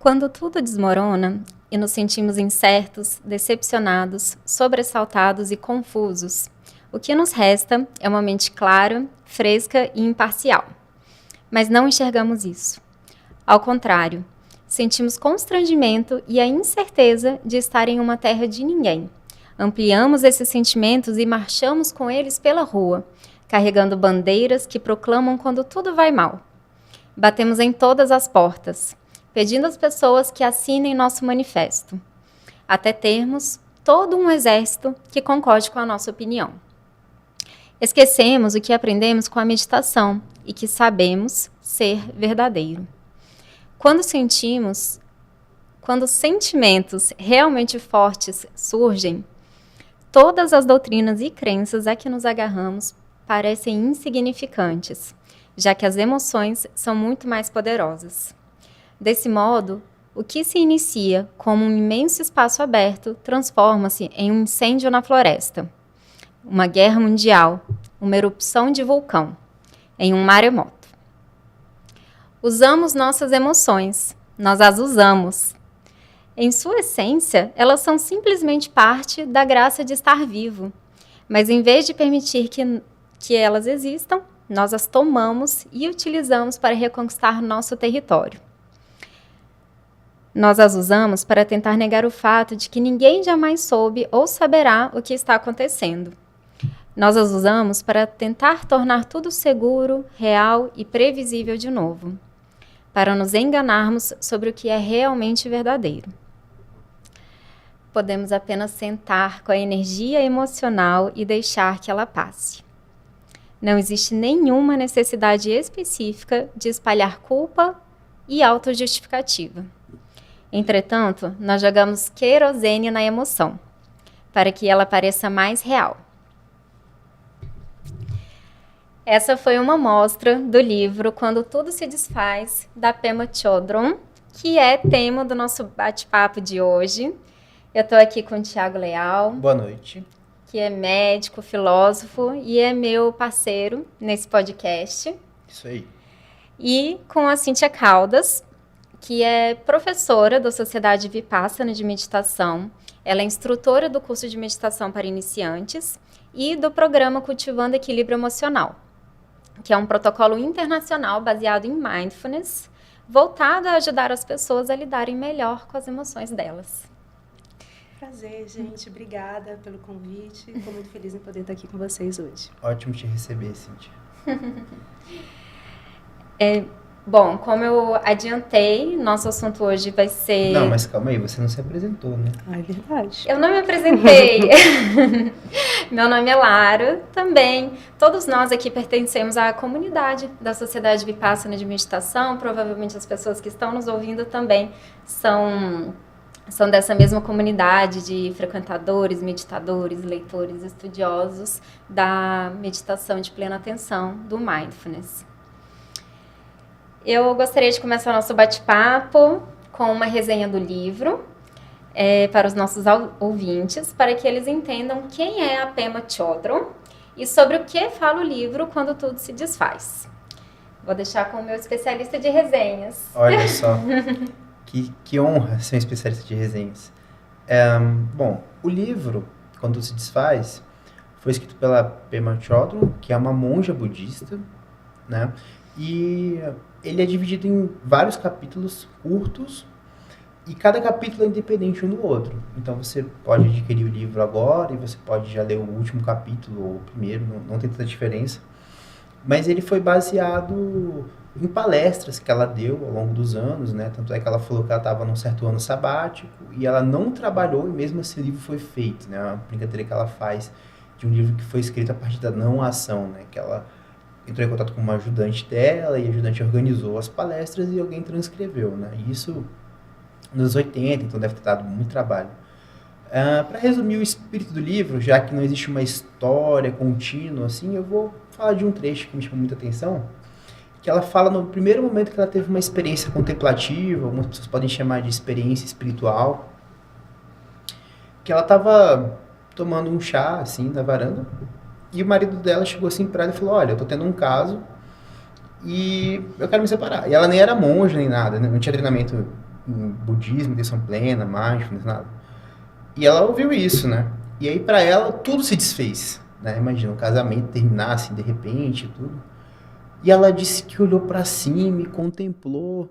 Quando tudo desmorona e nos sentimos incertos, decepcionados, sobressaltados e confusos, o que nos resta é uma mente clara, fresca e imparcial. Mas não enxergamos isso. Ao contrário, sentimos constrangimento e a incerteza de estar em uma terra de ninguém. Ampliamos esses sentimentos e marchamos com eles pela rua, carregando bandeiras que proclamam quando tudo vai mal. Batemos em todas as portas, pedindo às pessoas que assinem nosso manifesto, até termos todo um exército que concorde com a nossa opinião. Esquecemos o que aprendemos com a meditação e que sabemos ser verdadeiro. Quando sentimentos realmente fortes surgem, todas as doutrinas e crenças a que nos agarramos parecem insignificantes, já que as emoções são muito mais poderosas. Desse modo, o que se inicia como um imenso espaço aberto transforma-se em um incêndio na floresta, uma guerra mundial, uma erupção de vulcão, em um maremoto. Usamos nossas emoções, nós as usamos. Em sua essência, elas são simplesmente parte da graça de estar vivo, mas em vez de permitir que elas existam, nós as tomamos e utilizamos para reconquistar nosso território. Nós as usamos para tentar negar o fato de que ninguém jamais soube ou saberá o que está acontecendo. Nós as usamos para tentar tornar tudo seguro, real e previsível de novo, para nos enganarmos sobre o que é realmente verdadeiro. Podemos apenas sentar com a energia emocional e deixar que ela passe. Não existe nenhuma necessidade específica de espalhar culpa e autojustificativa. Entretanto, nós jogamos querosene na emoção, para que ela pareça mais real. Essa foi uma amostra do livro Quando Tudo Se Desfaz, da Pema Chodron, que é tema do nosso bate-papo de hoje. Eu estou aqui com o Thiago Leal. Boa noite. Que é médico, filósofo e é meu parceiro nesse podcast. Isso aí. E com a Cíntia Caldas, que é professora da Sociedade Vipassana de Meditação. Ela é instrutora do curso de meditação para iniciantes e do programa Cultivando Equilíbrio Emocional, que é um protocolo internacional baseado em mindfulness, voltado a ajudar as pessoas a lidarem melhor com as emoções delas. Prazer, gente. Obrigada pelo convite. Estou muito feliz em poder estar aqui com vocês hoje. Ótimo te receber, Cíntia. Bom, como eu adiantei, nosso assunto hoje vai ser... Não, mas calma aí, você não se apresentou, né? Ah, é verdade. Eu não me apresentei. Meu nome é Lara, também. Todos nós aqui pertencemos à comunidade da Sociedade Vipassana de Meditação. Provavelmente as pessoas que estão nos ouvindo também são dessa mesma comunidade de frequentadores, meditadores, leitores, estudiosos da meditação de plena atenção, do mindfulness. Eu gostaria de começar o nosso bate-papo com uma resenha do livro para os nossos ouvintes, para que eles entendam quem é a Pema Chodron e sobre o que fala o livro Quando Tudo Se Desfaz. Vou deixar com o meu especialista de resenhas. Olha só, que honra ser um especialista de resenhas. Bom, o livro Quando Tudo Se Desfaz foi escrito pela Pema Chodron, que é uma monja budista, né? E ele é dividido em vários capítulos curtos e cada capítulo é independente um do outro. Então você pode adquirir o livro agora e você pode já ler o último capítulo ou o primeiro, não tem tanta diferença. Mas ele foi baseado em palestras que ela deu ao longo dos anos, né? Tanto é que ela falou que ela estava num certo ano sabático e ela não trabalhou e mesmo esse livro foi feito, né? Uma brincadeira que ela faz de um livro que foi escrito a partir da não ação, né? Que ela entrou em contato com uma ajudante dela e a ajudante organizou as palestras e alguém transcreveu, né? Isso nos 80, então deve ter dado muito trabalho. Para resumir o espírito do livro, já que não existe uma história contínua, assim, eu vou falar de um trecho que me chamou muita atenção, que ela fala no primeiro momento que ela teve uma experiência contemplativa, algumas pessoas podem chamar de experiência espiritual, que ela estava tomando um chá, assim, na varanda, e o marido dela chegou assim pra ela e falou, olha, eu tô tendo um caso e eu quero me separar. E ela nem era monja nem nada, né? Não tinha treinamento em budismo, intenção plena, mindfulness, nada. E ela ouviu isso, né? E aí, para ela, tudo se desfez, né? Imagina, um casamento terminar assim, de repente, tudo. E ela disse que olhou para cima e contemplou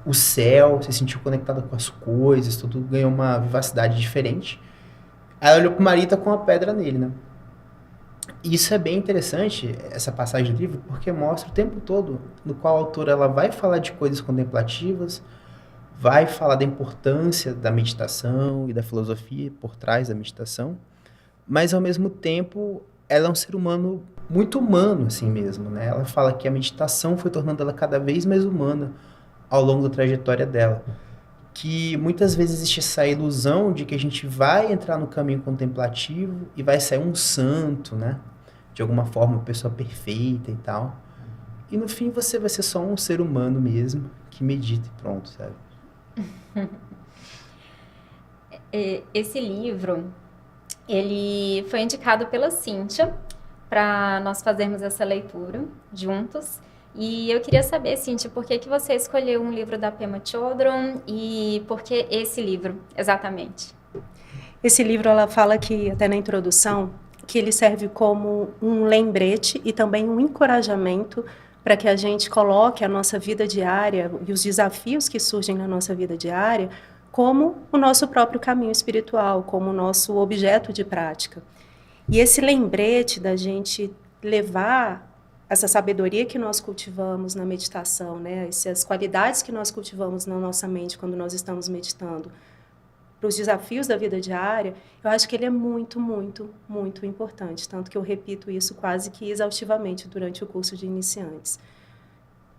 o céu, se sentiu conectada com as coisas, tudo ganhou uma vivacidade diferente. Aí ela olhou pro marido com a pedra nele, né? E isso é bem interessante, essa passagem do livro, porque mostra o tempo todo no qual a autora ela vai falar de coisas contemplativas, vai falar da importância da meditação e da filosofia por trás da meditação, mas ao mesmo tempo ela é um ser humano muito humano assim mesmo, né? Ela fala que a meditação foi tornando ela cada vez mais humana ao longo da trajetória dela. Que muitas vezes existe essa ilusão de que a gente vai entrar no caminho contemplativo e vai sair um santo, né? De alguma forma, uma pessoa perfeita e tal. E no fim você vai ser só um ser humano mesmo, que medita e pronto, sabe? Esse livro, ele foi indicado pela Cíntia para nós fazermos essa leitura juntos. E eu queria saber, Cíntia, por que você escolheu um livro da Pema Chodron e por que esse livro, exatamente? Esse livro, ela fala que, até na introdução, que ele serve como um lembrete e também um encorajamento para que a gente coloque a nossa vida diária e os desafios que surgem na nossa vida diária como o nosso próprio caminho espiritual, como o nosso objeto de prática. E esse lembrete da gente levar essa sabedoria que nós cultivamos na meditação, né? Essas qualidades que nós cultivamos na nossa mente quando nós estamos meditando, para os desafios da vida diária, eu acho que ele é muito, muito, muito importante. Tanto que eu repito isso quase que exaustivamente durante o curso de iniciantes.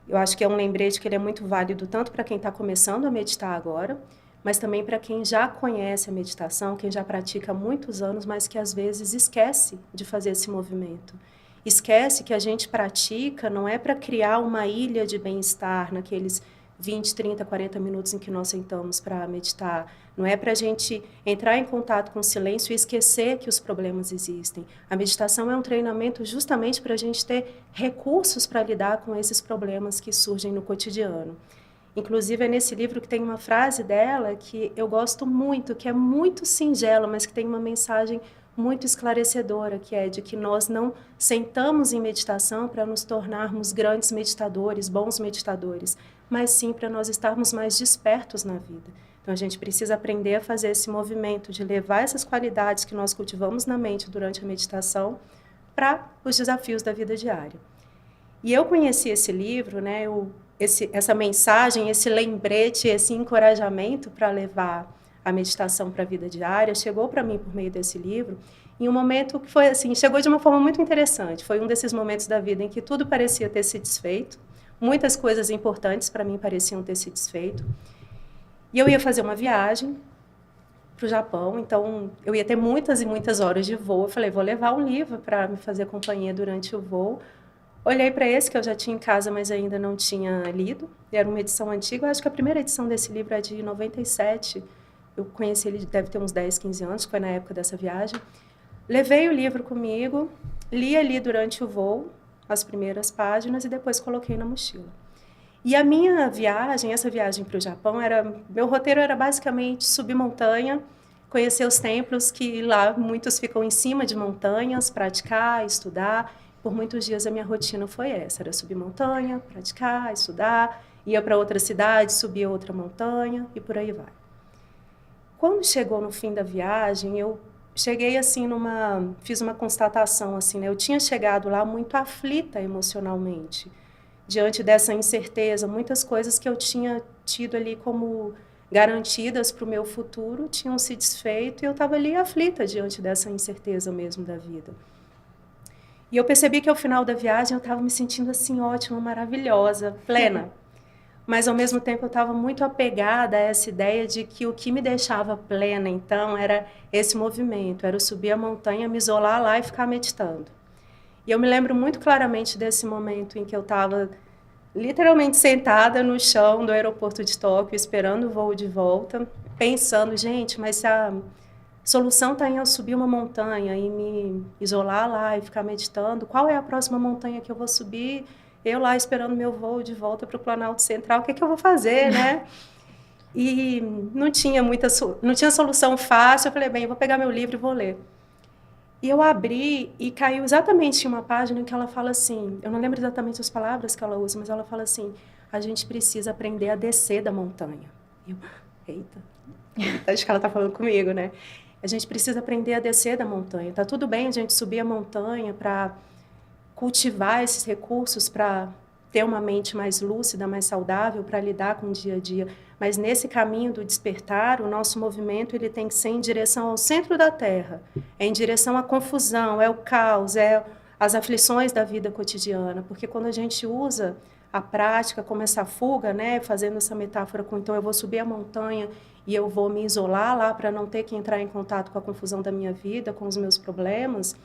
Eu acho que é um lembrete que ele é muito válido tanto para quem está começando a meditar agora, mas também para quem já conhece a meditação, quem já pratica há muitos anos, mas que às vezes esquece de fazer esse movimento. Esquece que a gente pratica não é para criar uma ilha de bem-estar naqueles 20, 30, 40 minutos em que nós sentamos para meditar. Não é para a gente entrar em contato com o silêncio e esquecer que os problemas existem. A meditação é um treinamento justamente para a gente ter recursos para lidar com esses problemas que surgem no cotidiano. Inclusive, é nesse livro que tem uma frase dela que eu gosto muito, que é muito singela, mas que tem uma mensagem muito esclarecedora, que é de que nós não sentamos em meditação para nos tornarmos grandes meditadores, bons meditadores, mas sim para nós estarmos mais despertos na vida. Então, a gente precisa aprender a fazer esse movimento de levar essas qualidades que nós cultivamos na mente durante a meditação para os desafios da vida diária. E eu conheci esse livro, né, essa mensagem, esse lembrete, esse encorajamento para levar a meditação para a vida diária, chegou para mim por meio desse livro, em um momento que foi assim, chegou de uma forma muito interessante. Foi um desses momentos da vida em que tudo parecia ter se desfeito, muitas coisas importantes para mim pareciam ter se desfeito. E eu ia fazer uma viagem para o Japão, então eu ia ter muitas e muitas horas de voo. Eu falei, vou levar um livro para me fazer companhia durante o voo. Olhei para esse que eu já tinha em casa, mas ainda não tinha lido. Era uma edição antiga, eu acho que a primeira edição desse livro é de 97. Eu conheci ele, deve ter uns 10, 15 anos, que foi na época dessa viagem. Levei o livro comigo, li ali durante o voo, as primeiras páginas, e depois coloquei na mochila. E a minha viagem, essa viagem para o Japão, meu roteiro era basicamente subir montanha, conhecer os templos, que lá muitos ficam em cima de montanhas, praticar, estudar. Por muitos dias a minha rotina foi essa, era subir montanha, praticar, estudar, ia para outra cidade, subia outra montanha e por aí vai. Quando chegou no fim da viagem, eu cheguei assim fiz uma constatação assim, né? Eu tinha chegado lá muito aflita emocionalmente, diante dessa incerteza, muitas coisas que eu tinha tido ali como garantidas para o meu futuro tinham se desfeito e eu estava ali aflita diante dessa incerteza mesmo da vida. E eu percebi que ao final da viagem eu estava me sentindo assim ótima, maravilhosa, plena. Mas, ao mesmo tempo, eu estava muito apegada a essa ideia de que o que me deixava plena, então, era esse movimento, era eu subir a montanha, me isolar lá e ficar meditando. E eu me lembro muito claramente desse momento em que eu estava literalmente sentada no chão do aeroporto de Tóquio, esperando o voo de volta, pensando, gente, mas se a solução está em eu subir uma montanha e me isolar lá e ficar meditando, qual é a próxima montanha que eu vou subir Eu lá esperando meu voo de volta para o Planalto Central, o que eu vou fazer, né? E não tinha solução fácil. Eu falei, bem, eu vou pegar meu livro e vou ler. E eu abri e caiu exatamente em uma página em que ela fala assim, eu não lembro exatamente as palavras que ela usa, mas ela fala assim, a gente precisa aprender a descer da montanha. E eu, eita, acho que ela está falando comigo, né? A gente precisa aprender a descer da montanha. Tá tudo bem a gente subir a montanha para cultivar esses recursos, para ter uma mente mais lúcida, mais saudável, para lidar com o dia a dia. Mas nesse caminho do despertar, o nosso movimento ele tem que ser em direção ao centro da Terra, é em direção à confusão, é o caos, é as aflições da vida cotidiana. Porque quando a gente usa a prática como essa fuga, né, fazendo essa metáfora com, então eu vou subir a montanha e eu vou me isolar lá para não ter que entrar em contato com a confusão da minha vida, com os meus problemas,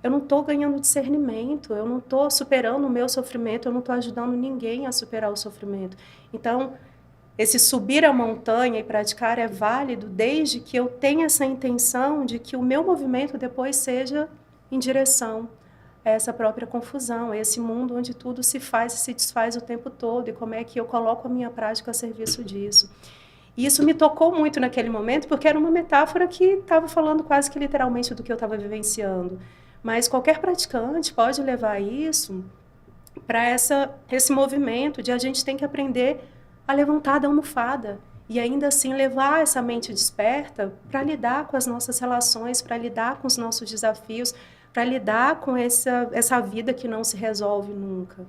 eu não estou ganhando discernimento, eu não estou superando o meu sofrimento, eu não estou ajudando ninguém a superar o sofrimento. Então, esse subir a montanha e praticar é válido desde que eu tenha essa intenção de que o meu movimento depois seja em direção a essa própria confusão, a esse mundo onde tudo se faz e se desfaz o tempo todo, e como é que eu coloco a minha prática a serviço disso. E isso me tocou muito naquele momento, porque era uma metáfora que estava falando quase que literalmente do que eu estava vivenciando. Mas qualquer praticante pode levar isso para esse movimento de a gente tem que aprender a levantar da almofada e ainda assim levar essa mente desperta para lidar com as nossas relações, para lidar com os nossos desafios, para lidar com essa vida que não se resolve nunca.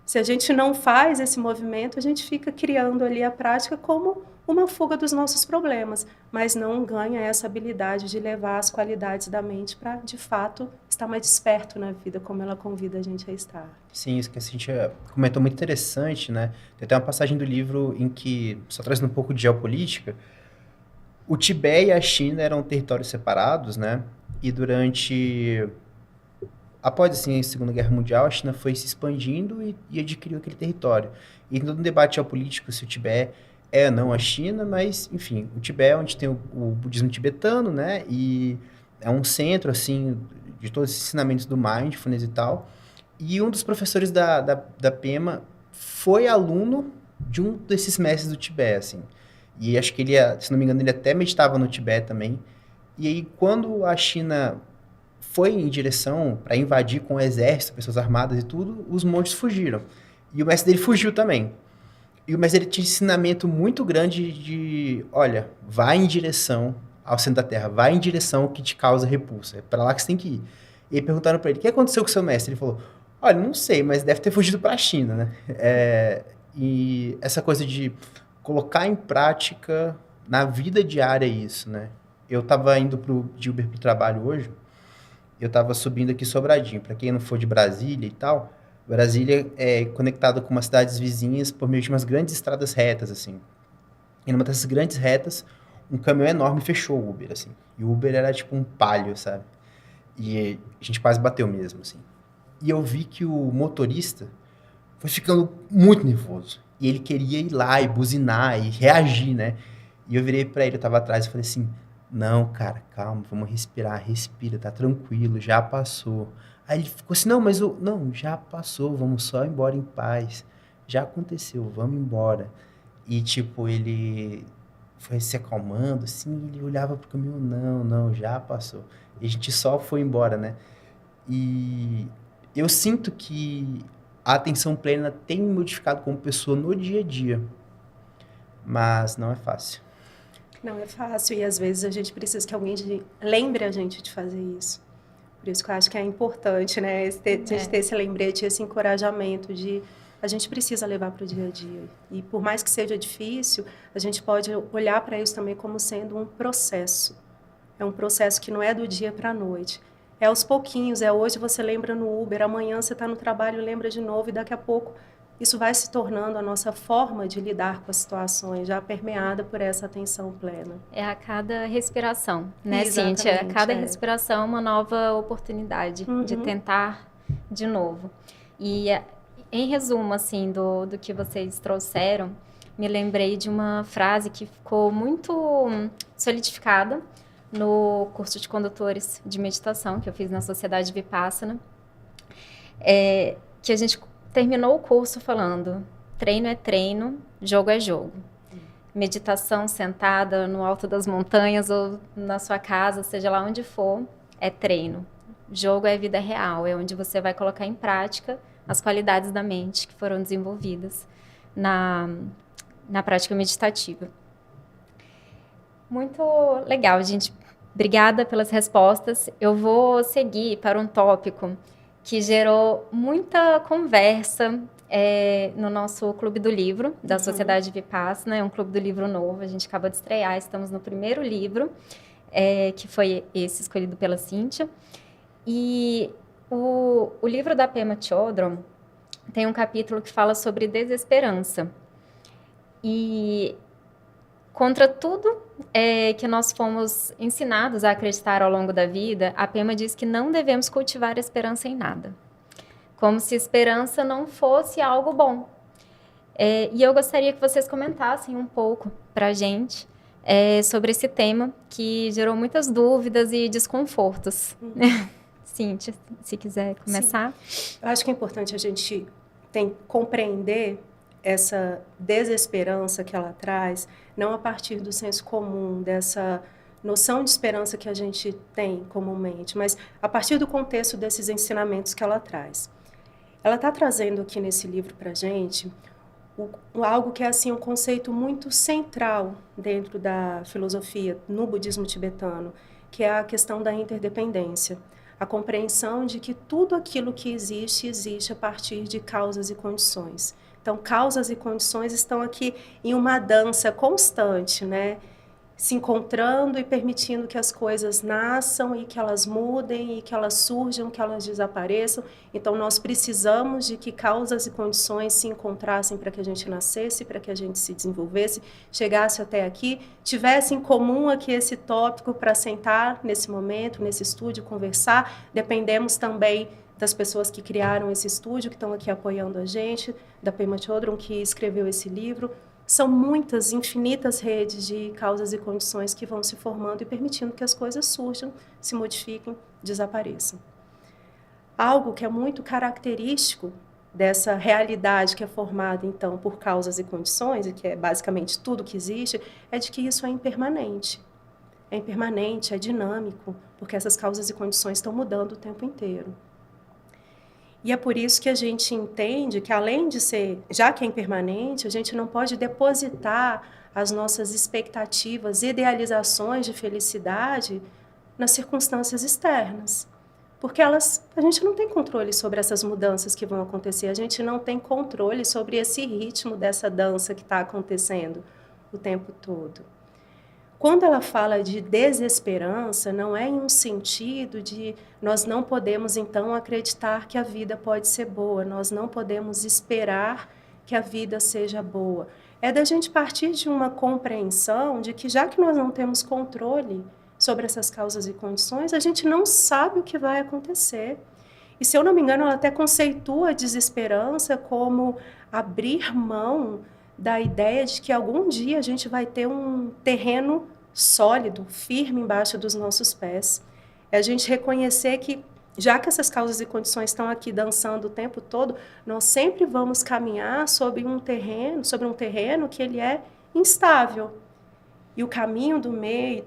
Se a gente não faz esse movimento, a gente fica criando ali a prática como uma fuga dos nossos problemas, mas não ganha essa habilidade de levar as qualidades da mente para, de fato, estar mais desperto na vida, como ela convida a gente a estar. Sim, isso que a gente comentou muito interessante, né? Tem até uma passagem do livro em que, só trazendo um pouco de geopolítica, o Tibete e a China eram territórios separados, né? E após assim, a Segunda Guerra Mundial, a China foi se expandindo e adquiriu aquele território. E tem todo um debate geopolítico se o Tibete é ou não a China, mas, enfim, o Tibete é onde tem o budismo tibetano, né? E é um centro, assim, de todos os ensinamentos do Mindfulness e tal. E um dos professores da Pema foi aluno de um desses mestres do Tibete, assim. E acho que ele, se não me engano, ele até meditava no Tibete também. E aí, quando a China foi em direção para invadir com o exército, pessoas armadas e tudo, os monges fugiram. E o mestre dele fugiu também. E o mestre dele tinha um ensinamento muito grande de, olha, vai em direção ao centro da Terra, vai em direção ao que te causa repulsa, é para lá que você tem que ir. E aí perguntaram para ele, o que aconteceu com o seu mestre? Ele falou, olha, não sei, mas deve ter fugido para a China, né? E essa coisa de colocar em prática na vida diária isso, né? Eu estava indo de Uber para o trabalho hoje, eu estava subindo aqui Sobradinho. Para quem não for de Brasília e tal, Brasília é conectada com umas cidades vizinhas por meio de umas grandes estradas retas, assim. E numa dessas grandes retas, um caminhão enorme fechou o Uber, assim. E o Uber era tipo um Palio, sabe? E a gente quase bateu mesmo, assim. E eu vi que o motorista foi ficando muito nervoso. E ele queria ir lá e buzinar e reagir, né? E eu virei para ele, eu tava atrás e falei assim, não, cara, calma, vamos respirar, respira, tá tranquilo, já passou. Aí ele ficou assim, não, mas não, já passou, vamos só embora em paz. Já aconteceu, vamos embora. E, tipo, ele foi se acalmando, assim, ele olhava pro caminho, não, já passou. E a gente só foi embora, né? E eu sinto que a atenção plena tem me modificado como pessoa no dia a dia, mas não é fácil. Não é fácil e às vezes a gente precisa que alguém lembre a gente de fazer isso. Por isso que eu acho que é importante, né? A gente ter esse lembrete, esse encorajamento de a gente precisa levar para o dia a dia. E por mais que seja difícil, a gente pode olhar para isso também como sendo um processo. É um processo que não é do dia para a noite. É aos pouquinhos, hoje você lembra no Uber, amanhã você está no trabalho e lembra de novo, e daqui a pouco isso vai se tornando a nossa forma de lidar com as situações, já permeada por essa atenção plena. É a cada respiração, né, Cíntia? A cada respiração uma nova oportunidade de tentar de novo. E em resumo, assim, do que vocês trouxeram, me lembrei de uma frase que ficou muito solidificada no curso de condutores de meditação que eu fiz na Sociedade Vipassana, que a gente terminou o curso falando: treino é treino, jogo é jogo. Meditação sentada no alto das montanhas ou na sua casa, seja lá onde for, é treino. Jogo é vida real, é onde você vai colocar em prática as qualidades da mente que foram desenvolvidas na prática meditativa. Muito legal, gente. Obrigada pelas respostas. Eu vou seguir para um tópico que gerou muita conversa no nosso Clube do Livro, da Sociedade Vipassana. É um Clube do Livro novo, a gente acabou de estrear, estamos no primeiro livro, que foi esse escolhido pela Cíntia. E o livro da Pema Chodron tem um capítulo que fala sobre desesperança. E contra tudo que nós fomos ensinados a acreditar ao longo da vida, a Pema diz que não devemos cultivar esperança em nada. Como se esperança não fosse algo bom. E eu gostaria que vocês comentassem um pouco para a gente sobre esse tema, que gerou muitas dúvidas e desconfortos. Cíntia, se quiser começar. Sim. Eu acho que é importante a gente compreender essa desesperança que ela traz, não a partir do senso comum, dessa noção de esperança que a gente tem comumente, mas a partir do contexto desses ensinamentos que ela traz. Ela está trazendo aqui nesse livro para a gente algo que é assim, um conceito muito central dentro da filosofia no budismo tibetano, que é a questão da interdependência. A compreensão de que tudo aquilo que existe a partir de causas e condições. Então, causas e condições estão aqui em uma dança constante, né? Se encontrando e permitindo que as coisas nasçam e que elas mudem e que elas surjam, que elas desapareçam. Então, nós precisamos de que causas e condições se encontrassem para que a gente nascesse, para que a gente se desenvolvesse, chegasse até aqui, tivesse em comum aqui esse tópico para sentar nesse momento, nesse estúdio, conversar. Dependemos também das pessoas que criaram esse estúdio, que estão aqui apoiando a gente, da Pema Chodron, que escreveu esse livro. São muitas, infinitas redes de causas e condições que vão se formando e permitindo que as coisas surjam, se modifiquem, desapareçam. Algo que é muito característico dessa realidade que é formada, então, por causas e condições, e que é basicamente tudo que existe, é de que isso é impermanente. É impermanente, é dinâmico, porque essas causas e condições estão mudando o tempo inteiro. E é por isso que a gente entende que, além de ser, já que é impermanente, a gente não pode depositar as nossas expectativas, idealizações de felicidade nas circunstâncias externas. Porque a gente não tem controle sobre essas mudanças que vão acontecer, a gente não tem controle sobre esse ritmo dessa dança que está acontecendo o tempo todo. Quando ela fala de desesperança, não é em um sentido de nós não podemos, então, acreditar que a vida pode ser boa, nós não podemos esperar que a vida seja boa. É da gente partir de uma compreensão de que, já que nós não temos controle sobre essas causas e condições, a gente não sabe o que vai acontecer. E, se eu não me engano, ela até conceitua a desesperança como abrir mão da ideia de que algum dia a gente vai ter um terreno sólido, firme embaixo dos nossos pés. É a gente reconhecer que, já que essas causas e condições estão aqui dançando o tempo todo, nós sempre vamos caminhar sobre um terreno que ele é instável. E o caminho do meio,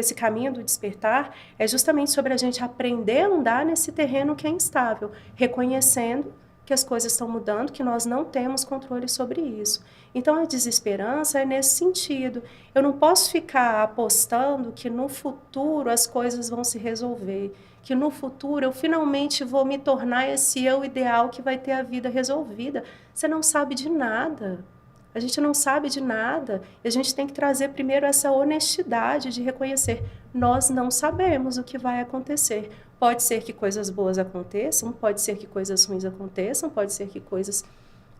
esse caminho do despertar, é justamente sobre a gente aprender a andar nesse terreno que é instável, reconhecendo que as coisas estão mudando, que nós não temos controle sobre isso. Então, a desesperança é nesse sentido. Eu não posso ficar apostando que no futuro as coisas vão se resolver, que no futuro eu finalmente vou me tornar esse eu ideal que vai ter a vida resolvida. Você não sabe de nada. A gente não sabe de nada. E a gente tem que trazer primeiro essa honestidade de reconhecer: nós não sabemos o que vai acontecer. Pode ser que coisas boas aconteçam, pode ser que coisas ruins aconteçam, pode ser que coisas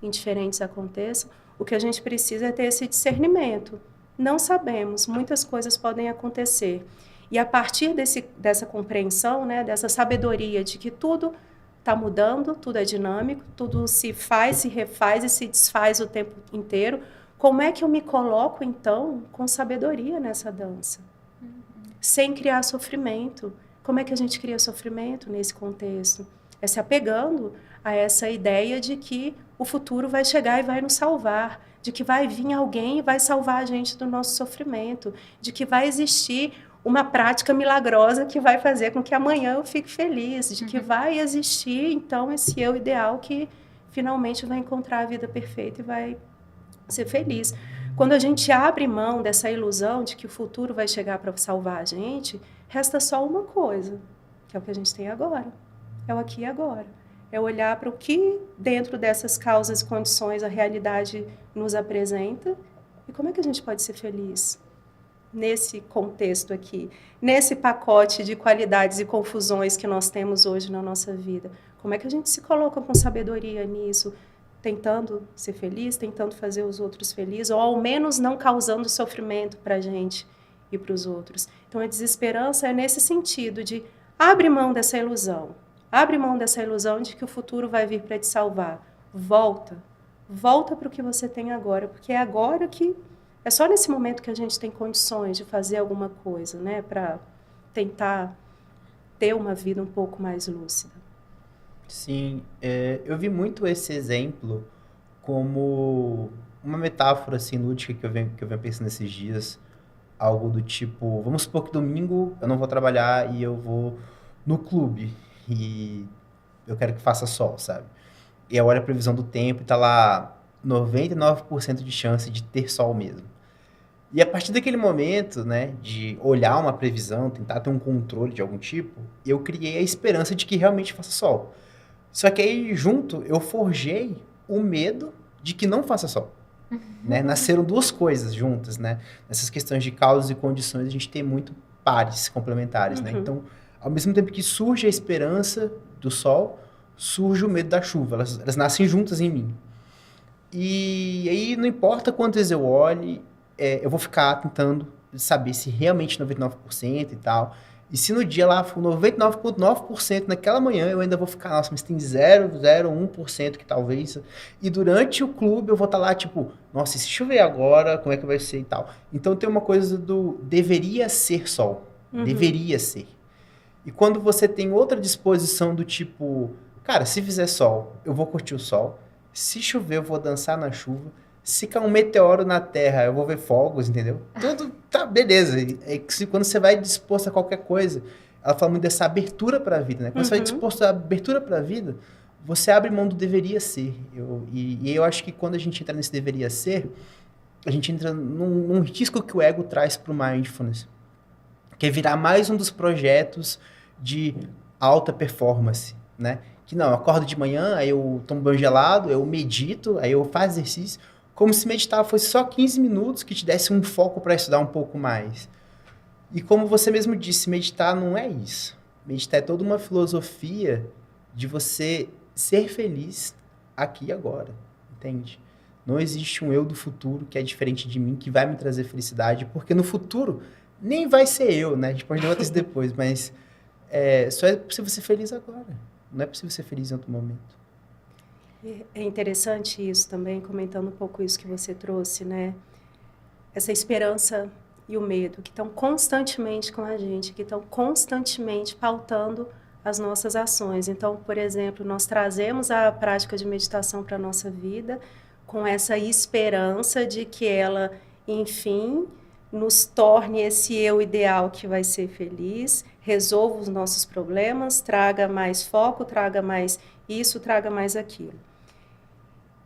indiferentes aconteçam. O que a gente precisa é ter esse discernimento. Não sabemos, muitas coisas podem acontecer. E a partir dessa compreensão, né, dessa sabedoria de que tudo está mudando, tudo é dinâmico, tudo se faz, se refaz e se desfaz o tempo inteiro, como é que eu me coloco, então, com sabedoria nessa dança? Sem criar sofrimento. Como é que a gente cria sofrimento nesse contexto? é se apegando a essa ideia de que o futuro vai chegar e vai nos salvar, de que vai vir alguém e vai salvar a gente do nosso sofrimento, de que vai existir uma prática milagrosa que vai fazer com que amanhã eu fique feliz, de que vai existir, então, esse eu ideal que finalmente vai encontrar a vida perfeita e vai ser feliz. Quando a gente abre mão dessa ilusão de que o futuro vai chegar para salvar a gente, resta só uma coisa, que é o que a gente tem agora. É o aqui e agora. É olhar para o que dentro dessas causas e condições a realidade nos apresenta e como é que a gente pode ser feliz nesse contexto aqui, nesse pacote de qualidades e confusões que nós temos hoje na nossa vida. Como é que a gente se coloca com sabedoria nisso, tentando ser feliz, tentando fazer os outros felizes, ou ao menos não causando sofrimento para a gente e para os outros. Então, a desesperança é nesse sentido de abre mão dessa ilusão. Abre mão dessa ilusão de que o futuro vai vir para te salvar. Volta para o que você tem agora, porque é agora que... É só nesse momento que a gente tem condições de fazer alguma coisa, né, para tentar ter uma vida um pouco mais lúcida. Sim, eu vi muito esse exemplo como uma metáfora assim, lúdica que eu venho pensando esses dias. Algo do tipo, vamos supor que domingo eu não vou trabalhar e eu vou no clube e eu quero que faça sol, sabe? E eu olho a previsão do tempo e tá lá 99% de chance de ter sol mesmo. E a partir daquele momento, né, de olhar uma previsão, tentar ter um controle de algum tipo, eu criei a esperança de que realmente faça sol. Só que aí, junto, eu forjei o medo de que não faça sol. Né? Nasceram duas coisas juntas, né? Nessas questões de causas e condições, a gente tem muito pares complementares, né? Então, ao mesmo tempo que surge a esperança do sol, surge o medo da chuva. Elas nascem juntas em mim. E aí, não importa quantas eu olhe, eu vou ficar tentando saber se realmente 99% e tal. E se no dia lá for 99,9% naquela manhã, eu ainda vou ficar, nossa, mas tem 0,01% que talvez... E durante o clube eu vou estar lá, tipo, nossa, e se chover agora, como é que vai ser e tal? Então tem uma coisa do deveria ser sol. Deveria ser. E quando você tem outra disposição do tipo, cara, se fizer sol, eu vou curtir o sol. Se chover, eu vou dançar na chuva. Se cair um meteoro na Terra, eu vou ver fogos, entendeu? Tudo tá, beleza. É que quando você vai disposto a qualquer coisa, ela fala muito dessa abertura para a vida, né? Quando você vai disposto a abertura para a vida, você abre mão do deveria ser. E eu acho que quando a gente entra nesse deveria ser, a gente entra num risco que o ego traz para o mindfulness, que é virar mais um dos projetos de alta performance, né? Que não, eu acordo de manhã, aí eu tomo banho gelado, eu medito, aí eu faço exercício, como se meditar fosse só 15 minutos que te desse um foco para estudar um pouco mais. E como você mesmo disse, meditar não é isso. Meditar é toda uma filosofia de você ser feliz aqui e agora, entende? Não existe um eu do futuro que é diferente de mim, que vai me trazer felicidade, porque no futuro nem vai ser eu, né? A gente pode debater isso depois, mas só é possível ser feliz agora. Não é possível ser feliz em outro momento. É interessante isso também, comentando um pouco isso que você trouxe, né? Essa esperança e o medo que estão constantemente com a gente, que estão constantemente pautando as nossas ações. Então, por exemplo, nós trazemos a prática de meditação para a nossa vida com essa esperança de que ela, enfim, nos torne esse eu ideal que vai ser feliz, resolva os nossos problemas, traga mais foco, traga mais isso, traga mais aquilo.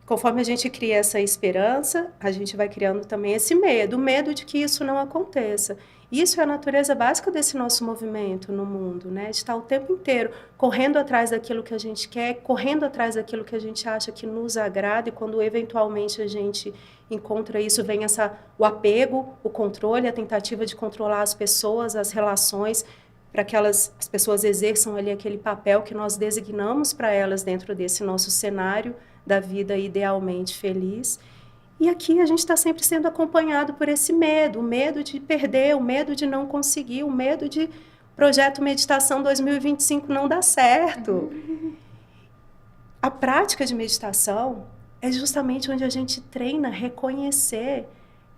Conforme a gente cria essa esperança, a gente vai criando também esse medo, o medo de que isso não aconteça. Isso é a natureza básica desse nosso movimento no mundo, né? De estar o tempo inteiro correndo atrás daquilo que a gente quer, correndo atrás daquilo que a gente acha que nos agrada, e quando eventualmente a gente encontra isso, vem o apego, o controle, a tentativa de controlar as pessoas, as relações, para que as pessoas exerçam ali aquele papel que nós designamos para elas dentro desse nosso cenário da vida idealmente feliz. E aqui a gente está sempre sendo acompanhado por esse medo, o medo de perder, o medo de não conseguir, o medo de projeto Meditação 2025 não dar certo. A prática de meditação é justamente onde a gente treina reconhecer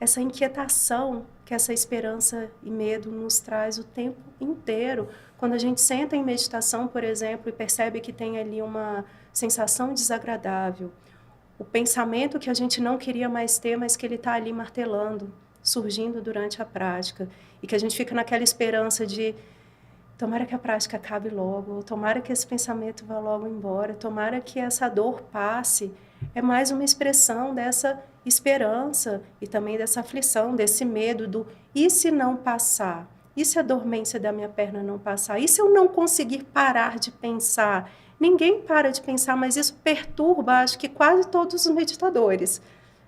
essa inquietação que essa esperança e medo nos traz o tempo inteiro, Quando a gente senta em meditação, por exemplo, e percebe que tem ali uma sensação desagradável, o pensamento que a gente não queria mais ter, mas que ele está ali martelando, surgindo durante a prática, e que a gente fica naquela esperança de tomara que a prática acabe logo, tomara que esse pensamento vá logo embora, tomara que essa dor passe, é mais uma expressão dessa esperança e também dessa aflição, desse medo do e se não passar? E se a dormência da minha perna não passar? E se eu não conseguir parar de pensar? Ninguém para de pensar, mas isso perturba, acho que quase todos os meditadores.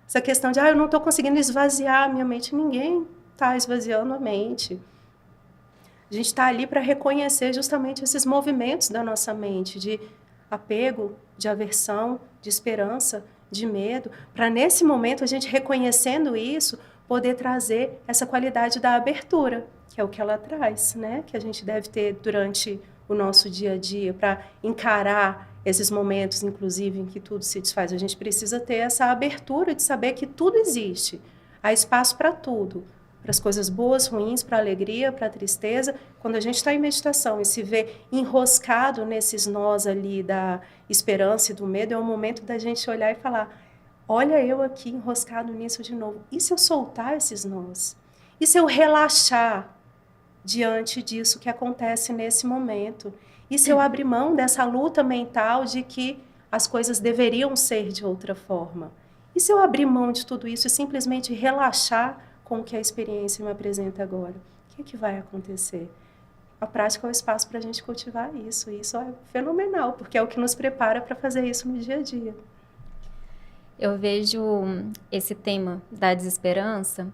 Essa questão de, eu não estou conseguindo esvaziar a minha mente. Ninguém está esvaziando a mente. A gente está ali para reconhecer justamente esses movimentos da nossa mente, de apego, de aversão, de esperança, de medo, para nesse momento a gente reconhecendo isso, poder trazer essa qualidade da abertura, que é o que ela traz, né? Que a gente deve ter durante o nosso dia a dia, para encarar esses momentos, inclusive, em que tudo se desfaz. A gente precisa ter essa abertura de saber que tudo existe, há espaço para tudo, para as coisas boas, ruins, para a alegria, para a tristeza. Quando a gente está em meditação e se vê enroscado nesses nós ali da esperança e do medo, é o momento da gente olhar e falar, olha eu aqui enroscado nisso de novo. E se eu soltar esses nós? E se eu relaxar diante disso que acontece nesse momento? E se eu abrir mão dessa luta mental de que as coisas deveriam ser de outra forma? E se eu abrir mão de tudo isso e simplesmente relaxar com o que a experiência me apresenta agora? O que vai acontecer? A prática é o espaço para a gente cultivar isso. E isso é fenomenal, porque é o que nos prepara para fazer isso no dia a dia. Eu vejo esse tema da desesperança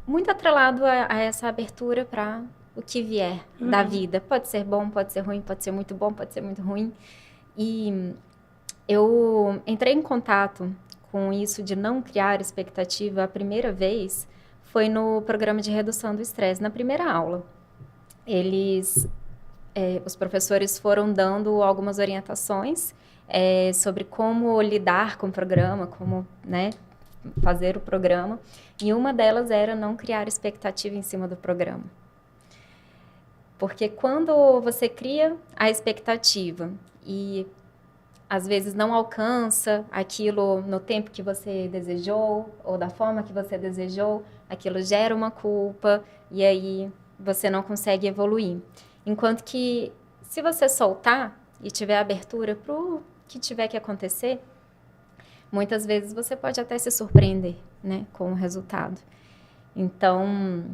muito atrelado a essa abertura para o que vier da vida. Pode ser bom, pode ser ruim, pode ser muito bom, pode ser muito ruim. E eu entrei em contato com isso de não criar expectativa a primeira vez foi no programa de redução do estresse, na primeira aula. Os professores foram dando algumas orientações sobre como lidar com o programa, como, né, fazer o programa, e uma delas era não criar expectativa em cima do programa. Porque quando você cria a expectativa e às vezes não alcança aquilo no tempo que você desejou ou da forma que você desejou, aquilo gera uma culpa e aí você não consegue evoluir. Enquanto que se você soltar e tiver abertura para o que tiver que acontecer, muitas vezes você pode até se surpreender, né, com o resultado. Então,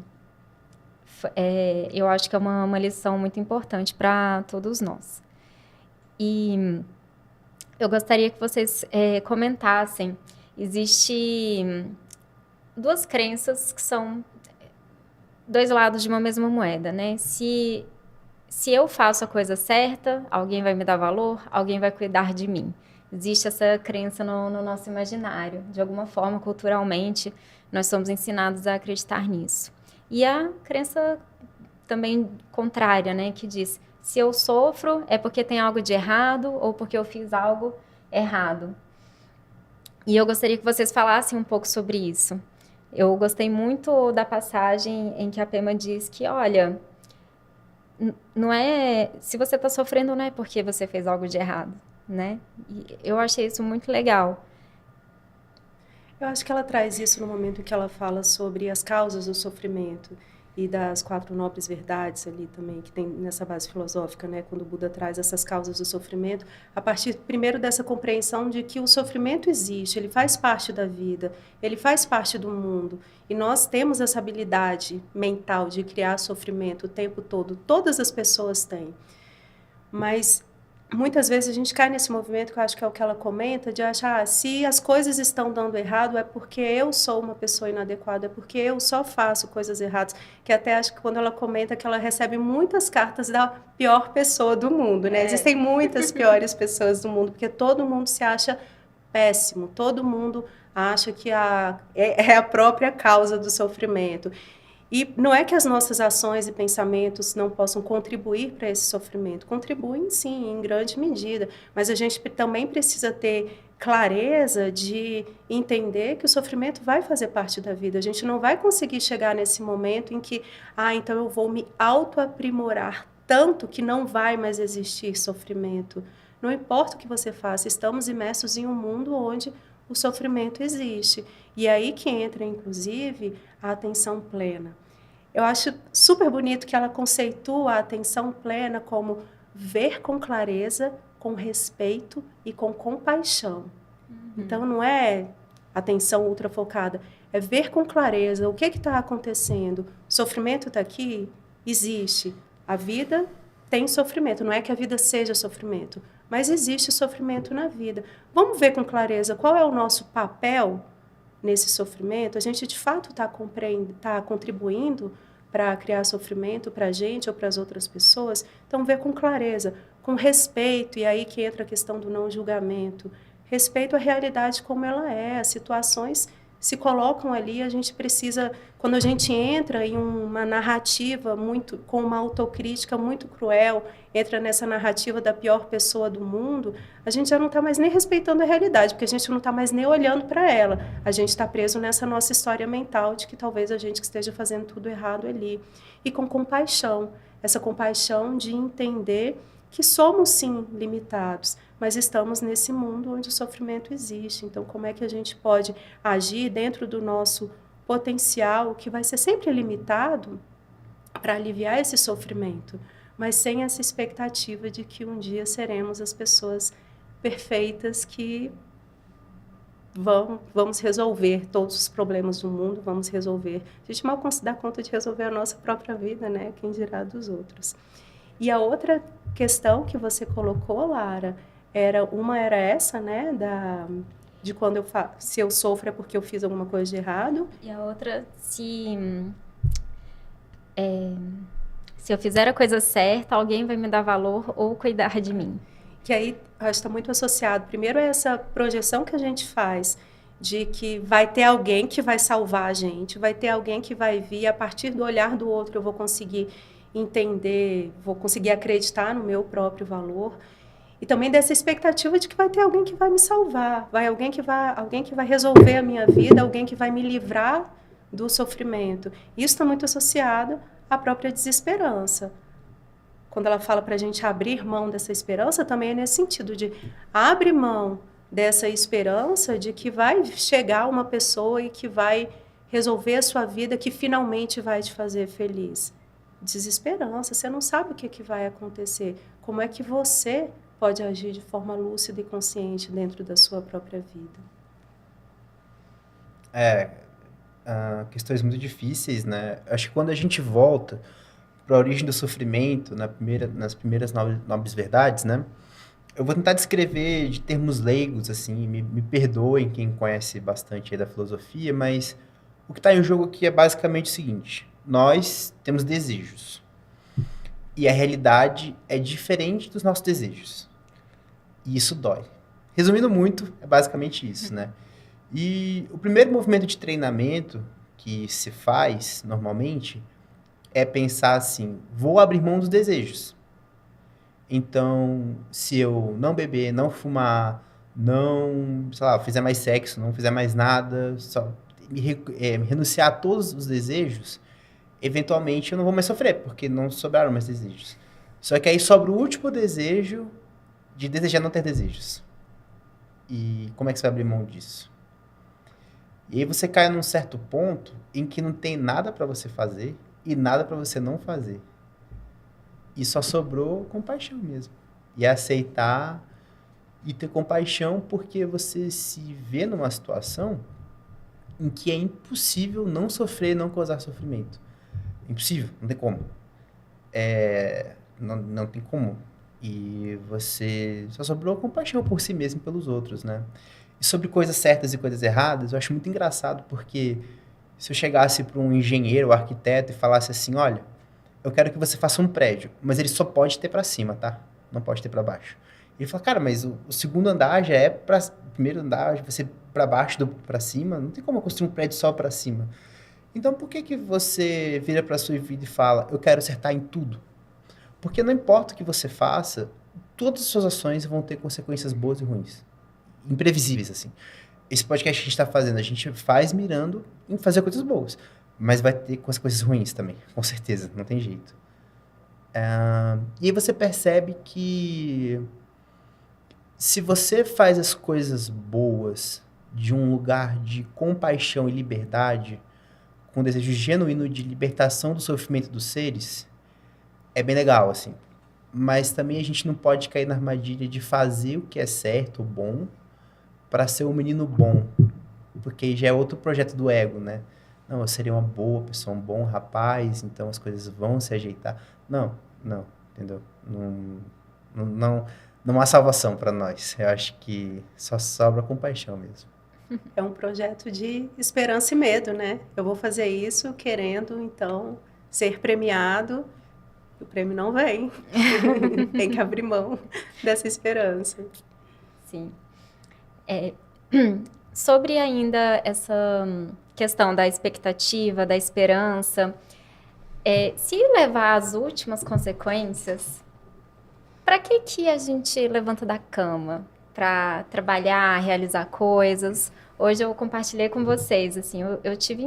eu acho que é uma lição muito importante para todos nós. E eu gostaria que vocês comentassem. Existem duas crenças que são dois lados de uma mesma moeda, né? Se eu faço a coisa certa, alguém vai me dar valor, alguém vai cuidar de mim. Existe essa crença no nosso imaginário. De alguma forma, culturalmente, nós somos ensinados a acreditar nisso. E a crença também contrária, né? Que diz, se eu sofro, é porque tem algo de errado ou porque eu fiz algo errado. E eu gostaria que vocês falassem um pouco sobre isso. Eu gostei muito da passagem em que a Pema diz que, olha, não é, se você está sofrendo, não é porque você fez algo de errado, né? E eu achei isso muito legal. Eu acho que ela traz isso no momento em que ela fala sobre as causas do sofrimento e das 4 nobres verdades ali também, que tem nessa base filosófica, né? Quando o Buda traz essas causas do sofrimento, a partir primeiro dessa compreensão de que o sofrimento existe, ele faz parte da vida, ele faz parte do mundo, e nós temos essa habilidade mental de criar sofrimento o tempo todo, todas as pessoas têm, mas muitas vezes a gente cai nesse movimento, que eu acho que é o que ela comenta, de achar, se as coisas estão dando errado, é porque eu sou uma pessoa inadequada, é porque eu só faço coisas erradas. Que até acho que quando ela comenta que ela recebe muitas cartas da pior pessoa do mundo, né? Existem muitas piores pessoas do mundo, porque todo mundo se acha péssimo, todo mundo acha que é a própria causa do sofrimento. E não é que as nossas ações e pensamentos não possam contribuir para esse sofrimento. Contribuem, sim, em grande medida. Mas a gente também precisa ter clareza de entender que o sofrimento vai fazer parte da vida. A gente não vai conseguir chegar nesse momento em que, então eu vou me autoaprimorar tanto que não vai mais existir sofrimento. Não importa o que você faça, estamos imersos em um mundo onde o sofrimento existe. E aí que entra, inclusive, a atenção plena. Eu acho super bonito que ela conceitua a atenção plena como ver com clareza, com respeito e com compaixão. Então, não é atenção ultrafocada, é ver com clareza o que está acontecendo. O sofrimento está aqui? Existe. A vida tem sofrimento, não é que a vida seja sofrimento, mas existe sofrimento na vida. Vamos ver com clareza qual é o nosso papel nesse sofrimento. A gente, de fato, está contribuindo para criar sofrimento para a gente ou para as outras pessoas? Então, ver com clareza, com respeito, e aí que entra a questão do não julgamento. Respeito à realidade como ela é, as situações se colocam ali, a gente precisa, quando a gente entra em uma narrativa com uma autocrítica muito cruel, entra nessa narrativa da pior pessoa do mundo, a gente já não está mais nem respeitando a realidade, porque a gente não está mais nem olhando para ela. A gente está preso nessa nossa história mental de que talvez a gente esteja fazendo tudo errado ali. E com compaixão, essa compaixão de entender que somos, sim, limitados, mas estamos nesse mundo onde o sofrimento existe. Então, como é que a gente pode agir dentro do nosso potencial, que vai ser sempre limitado, para aliviar esse sofrimento, mas sem essa expectativa de que um dia seremos as pessoas perfeitas que vamos resolver todos os problemas do mundo, vamos resolver. A gente mal dá conta de resolver a nossa própria vida, né? Quem dirá dos outros. E a outra questão que você colocou, Lara, era essa, né, de quando se eu sofro é porque eu fiz alguma coisa de errado. E a outra, se eu fizer a coisa certa, alguém vai me dar valor ou cuidar de mim. Que aí acho que está muito associado. Primeiro é essa projeção que a gente faz de que vai ter alguém que vai salvar a gente, vai ter alguém que vai vir, a partir do olhar do outro eu vou conseguir entender, vou conseguir acreditar no meu próprio valor. E também dessa expectativa de que vai ter alguém que vai me salvar, alguém que vai resolver a minha vida, alguém que vai me livrar do sofrimento. Isso está muito associado à própria desesperança. Quando ela fala para a gente abrir mão dessa esperança, também é nesse sentido de abre mão dessa esperança de que vai chegar uma pessoa e que vai resolver a sua vida, que finalmente vai te fazer feliz. Desesperança, você não sabe o que vai acontecer. Como é que você pode agir de forma lúcida e consciente dentro da sua própria vida? Questões muito difíceis, né? Acho que quando a gente volta para a origem do sofrimento, nas primeiras nobres verdades, né? Eu vou tentar descrever de termos leigos, assim, me perdoem quem conhece bastante aí da filosofia, mas o que está em jogo aqui é basicamente o seguinte: nós temos desejos. E a realidade é diferente dos nossos desejos. E isso dói. Resumindo muito, é basicamente isso, né? E o primeiro movimento de treinamento que se faz, normalmente, é pensar assim: vou abrir mão dos desejos. Então, se eu não beber, não fumar, não, sei lá, fizer mais sexo, não fizer mais nada, só renunciar a todos os desejos, eventualmente eu não vou mais sofrer, porque não sobraram mais desejos. Só que aí sobra o último desejo de desejar não ter desejos. E como é que você vai abrir mão disso? E aí você cai num certo ponto em que não tem nada para você fazer e nada para você não fazer. E só sobrou compaixão mesmo. E aceitar e ter compaixão, porque você se vê numa situação em que é impossível não sofrer, não causar sofrimento. Impossível, não tem como. Não tem como. E você só sobrou compaixão por si mesmo e pelos outros, né? E sobre coisas certas e coisas erradas, eu acho muito engraçado, porque se eu chegasse para um engenheiro, um arquiteto e falasse assim: olha, eu quero que você faça um prédio, mas ele só pode ter para cima, tá? Não pode ter para baixo. Ele fala: cara, mas o segundo andar já é para o primeiro andar, vai ser para baixo do para cima, não tem como eu construir um prédio só para cima. Então, por que você vira para a sua vida e fala: eu quero acertar em tudo? Porque não importa o que você faça, todas as suas ações vão ter consequências boas e ruins. imprevisíveis, assim. Esse podcast que a gente está fazendo, a gente faz mirando em fazer coisas boas. Mas vai ter coisas ruins também, com certeza, não tem jeito. E aí você percebe que se você faz as coisas boas de um lugar de compaixão e liberdade, com um desejo genuíno de libertação do sofrimento dos seres, é bem legal, assim. Mas também a gente não pode cair na armadilha de fazer o que é certo, bom, para ser um menino bom. Porque aí já é outro projeto do ego, né? Não, eu seria uma boa pessoa, um bom rapaz, então as coisas vão se ajeitar. Não, entendeu? Não há salvação para nós. Eu acho que só sobra compaixão mesmo. É um projeto de esperança e medo, né? Eu vou fazer isso querendo, então, ser premiado. O prêmio não vem. Tem que abrir mão dessa esperança. Sim. Sobre ainda essa questão da expectativa, da esperança, se levar às últimas consequências, para que a gente levanta da cama? Para trabalhar, realizar coisas. Hoje eu compartilhei com vocês, assim, eu tive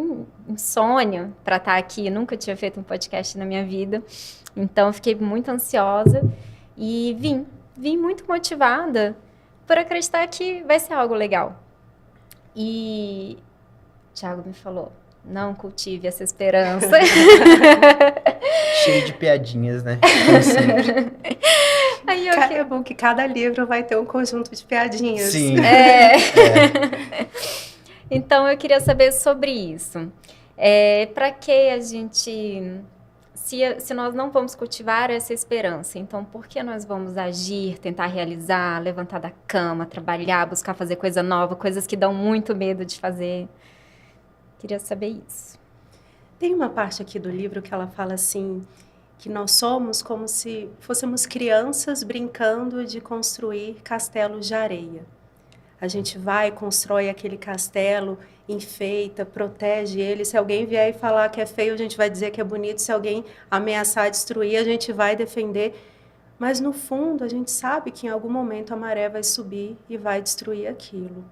insônia para estar aqui, nunca tinha feito um podcast na minha vida, então fiquei muito ansiosa e vim muito motivada por acreditar que vai ser algo legal. E Thiago me falou, não cultive essa esperança. Cheio de piadinhas, né? Como sempre. Aí é bom que cada livro vai ter um conjunto de piadinhas. Sim. Então, eu queria saber sobre isso. Para que a gente... Se nós não vamos cultivar essa esperança, então por que nós vamos agir, tentar realizar, levantar da cama, trabalhar, buscar fazer coisa nova, coisas que dão muito medo de fazer? Queria saber isso. Tem uma parte aqui do livro que ela fala assim, que nós somos como se fôssemos crianças brincando de construir castelos de areia. A gente vai, constrói aquele castelo, enfeita, protege ele. Se alguém vier e falar que é feio, a gente vai dizer que é bonito. Se alguém ameaçar destruir, a gente vai defender. Mas, no fundo, a gente sabe que em algum momento a maré vai subir e vai destruir aquilo.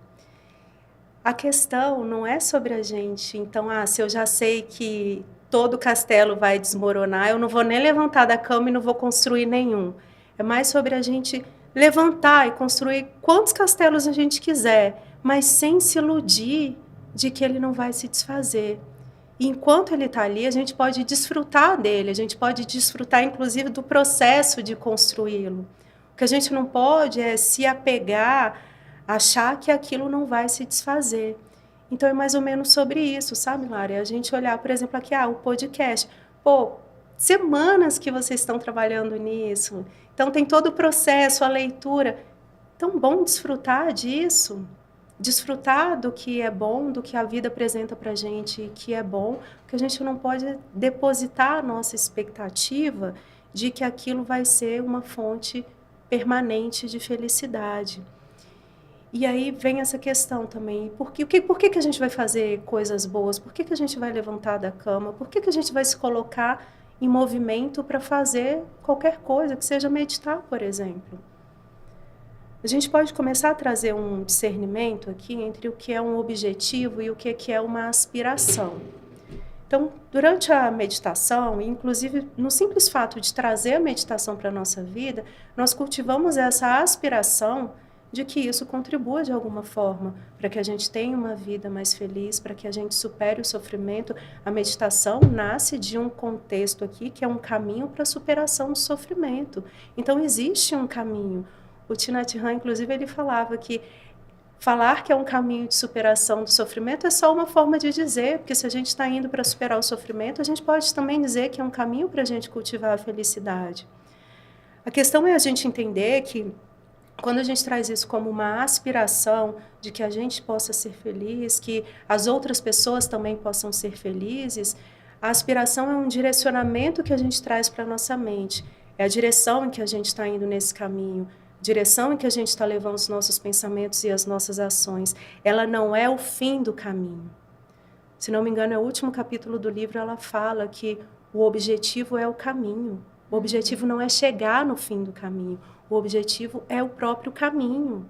A questão não é sobre a gente. Então, se eu já sei que todo o castelo vai desmoronar, eu não vou nem levantar da cama e não vou construir nenhum. É mais sobre a gente levantar e construir quantos castelos a gente quiser, mas sem se iludir de que ele não vai se desfazer. E enquanto ele está ali, a gente pode desfrutar dele, a gente pode desfrutar, inclusive, do processo de construí-lo. O que a gente não pode é se apegar, achar que aquilo não vai se desfazer. Então, é mais ou menos sobre isso, sabe, Mari? A gente olhar, por exemplo, aqui, o podcast. Semanas que vocês estão trabalhando nisso. Então, tem todo o processo, a leitura. Tão bom desfrutar disso. Desfrutar do que é bom, do que a vida apresenta para a gente, que é bom, porque a gente não pode depositar a nossa expectativa de que aquilo vai ser uma fonte permanente de felicidade. E aí vem essa questão também, por que a gente vai fazer coisas boas? Por que a gente vai levantar da cama? Por que a gente vai se colocar em movimento para fazer qualquer coisa, que seja meditar, por exemplo? A gente pode começar a trazer um discernimento aqui entre o que é um objetivo e o que é uma aspiração. Então, durante a meditação, inclusive no simples fato de trazer a meditação para a nossa vida, nós cultivamos essa aspiração de que isso contribua de alguma forma para que a gente tenha uma vida mais feliz, para que a gente supere o sofrimento. A meditação nasce de um contexto aqui que é um caminho para a superação do sofrimento. Então, existe um caminho. O Thich Nhat Hanh, inclusive, ele falava que falar que é um caminho de superação do sofrimento é só uma forma de dizer, porque se a gente está indo para superar o sofrimento, a gente pode também dizer que é um caminho para a gente cultivar a felicidade. A questão é a gente entender que quando a gente traz isso como uma aspiração de que a gente possa ser feliz, que as outras pessoas também possam ser felizes, a aspiração é um direcionamento que a gente traz para a nossa mente. É a direção em que a gente está indo nesse caminho, direção em que a gente está levando os nossos pensamentos e as nossas ações. Ela não é o fim do caminho. Se não me engano, é o último capítulo do livro, ela fala que o objetivo é o caminho. O objetivo não é chegar no fim do caminho. O objetivo é o próprio caminho.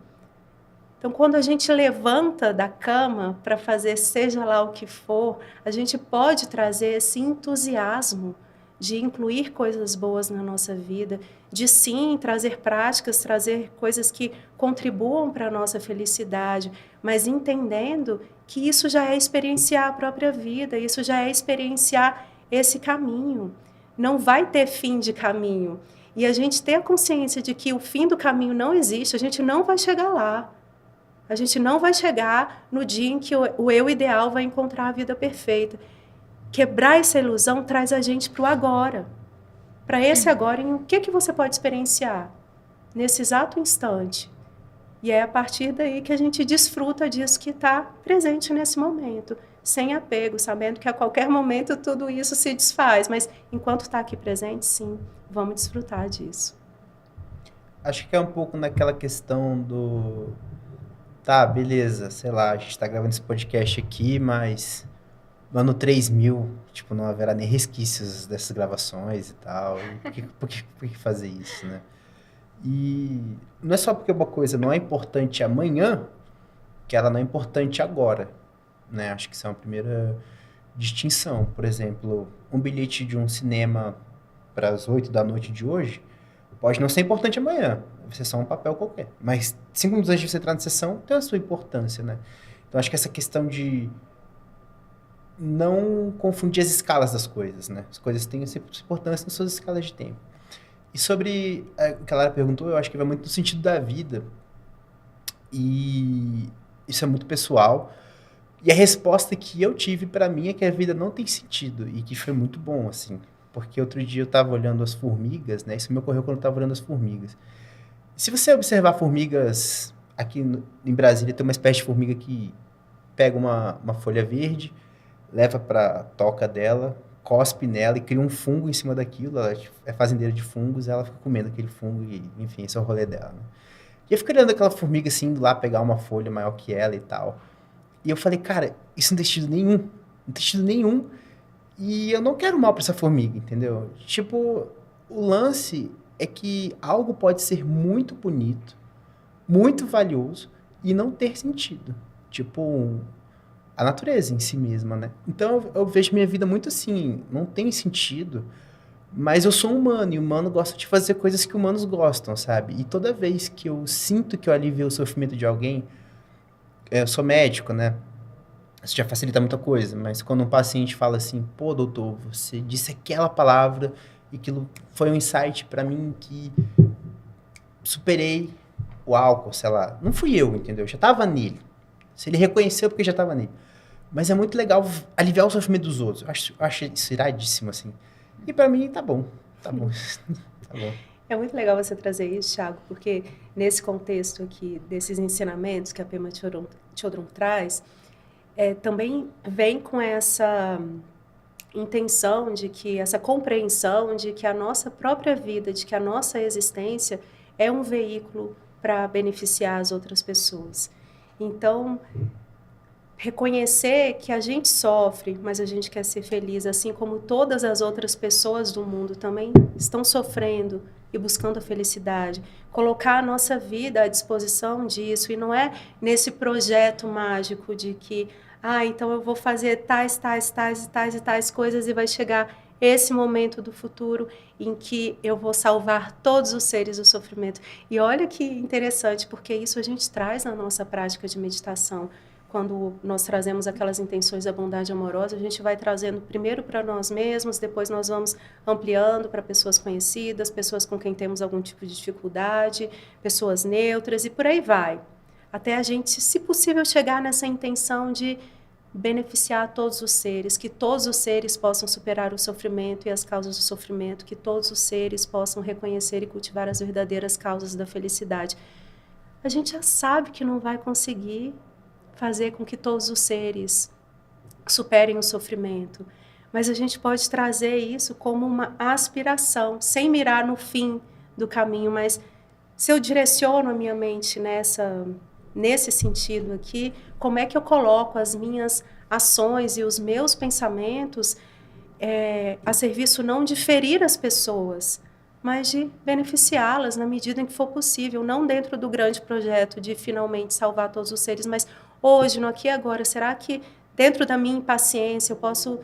Então, quando a gente levanta da cama para fazer seja lá o que for, a gente pode trazer esse entusiasmo de incluir coisas boas na nossa vida, de sim trazer práticas, trazer coisas que contribuam para a nossa felicidade, mas entendendo que isso já é experienciar a própria vida, isso já é experienciar esse caminho. Não vai ter fim de caminho. E a gente ter a consciência de que o fim do caminho não existe, a gente não vai chegar lá. A gente não vai chegar no dia em que o eu ideal vai encontrar a vida perfeita. Quebrar essa ilusão traz a gente para o agora. Para esse agora, em o que você pode experienciar nesse exato instante. E é a partir daí que a gente desfruta disso que está presente nesse momento, sem apego, sabendo que a qualquer momento tudo isso se desfaz. Mas enquanto está aqui presente, sim, vamos desfrutar disso. Acho que é um pouco naquela questão do... Tá, beleza, sei lá, a gente tá gravando esse podcast aqui, mas no ano 3000, tipo, não haverá nem resquícios dessas gravações e tal. E por que fazer isso, né? E não é só porque uma coisa não é importante amanhã, que ela não é importante agora, né? Acho que isso é uma primeira distinção. Por exemplo, um bilhete de um cinema para as 8 da noite de hoje pode não ser importante amanhã, vai ser só um papel qualquer. Mas 5 minutos antes de você entrar na sessão, tem a sua importância, né? Então, acho que essa questão de não confundir as escalas das coisas, né? As coisas têm a sua importância nas suas escalas de tempo. E sobre o que a Lara perguntou, eu acho que vai muito no sentido da vida. E isso é muito pessoal. E a resposta que eu tive pra mim é que a vida não tem sentido. E que foi muito bom, assim. Porque outro dia eu tava olhando as formigas, né? Isso me ocorreu quando eu tava olhando as formigas. Se você observar formigas aqui em Brasília, tem uma espécie de formiga que pega uma folha verde, leva pra toca dela, cospe nela e cria um fungo em cima daquilo. Ela é fazendeira de fungos, ela fica comendo aquele fungo e, enfim, esse é o rolê dela, né? E eu fico olhando aquela formiga assim, indo lá pegar uma folha maior que ela e tal. E eu falei, cara, isso não tem sentido nenhum. Não tem sentido nenhum. E eu não quero mal pra essa formiga, entendeu? Tipo, o lance é que algo pode ser muito bonito, muito valioso e não ter sentido. Tipo, a natureza em si mesma, né? Então eu vejo minha vida muito assim, não tem sentido, mas eu sou humano e humano gosta de fazer coisas que humanos gostam, sabe? E toda vez que eu sinto que eu alivio o sofrimento de alguém, eu sou médico, né? Isso já facilita muita coisa, mas quando um paciente fala assim, pô, doutor, você disse aquela palavra e aquilo foi um insight pra mim que superei o álcool, sei lá. Não fui eu, entendeu? Já tava nele. Se ele reconheceu, porque já tava nele. Mas é muito legal aliviar o sofrimento dos outros. Eu acho isso iradíssimo, assim. E pra mim, tá bom. Tá bom. Tá bom. É muito legal você trazer isso, Thiago, porque nesse contexto aqui, desses ensinamentos que a Pema Chodron traz, também vem com essa intenção de que, essa compreensão de que a nossa própria vida, de que a nossa existência é um veículo para beneficiar as outras pessoas. Então, reconhecer que a gente sofre, mas a gente quer ser feliz, assim como todas as outras pessoas do mundo também estão sofrendo e buscando a felicidade. Colocar a nossa vida à disposição disso, e não é nesse projeto mágico de que, então eu vou fazer tais e tais coisas e vai chegar esse momento do futuro em que eu vou salvar todos os seres do sofrimento. E olha que interessante, porque isso a gente traz na nossa prática de meditação. Quando nós trazemos aquelas intenções da bondade amorosa, a gente vai trazendo primeiro para nós mesmos, depois nós vamos ampliando para pessoas conhecidas, pessoas com quem temos algum tipo de dificuldade, pessoas neutras e por aí vai. Até a gente, se possível, chegar nessa intenção de beneficiar todos os seres, que todos os seres possam superar o sofrimento e as causas do sofrimento, que todos os seres possam reconhecer e cultivar as verdadeiras causas da felicidade. A gente já sabe que não vai conseguir fazer com que todos os seres superem o sofrimento, mas a gente pode trazer isso como uma aspiração, sem mirar no fim do caminho, mas se eu direciono a minha mente nesse sentido aqui, como é que eu coloco as minhas ações e os meus pensamentos a serviço não de ferir as pessoas, mas de beneficiá-las na medida em que for possível, não dentro do grande projeto de finalmente salvar todos os seres, mas hoje, no aqui e agora, será que dentro da minha impaciência eu posso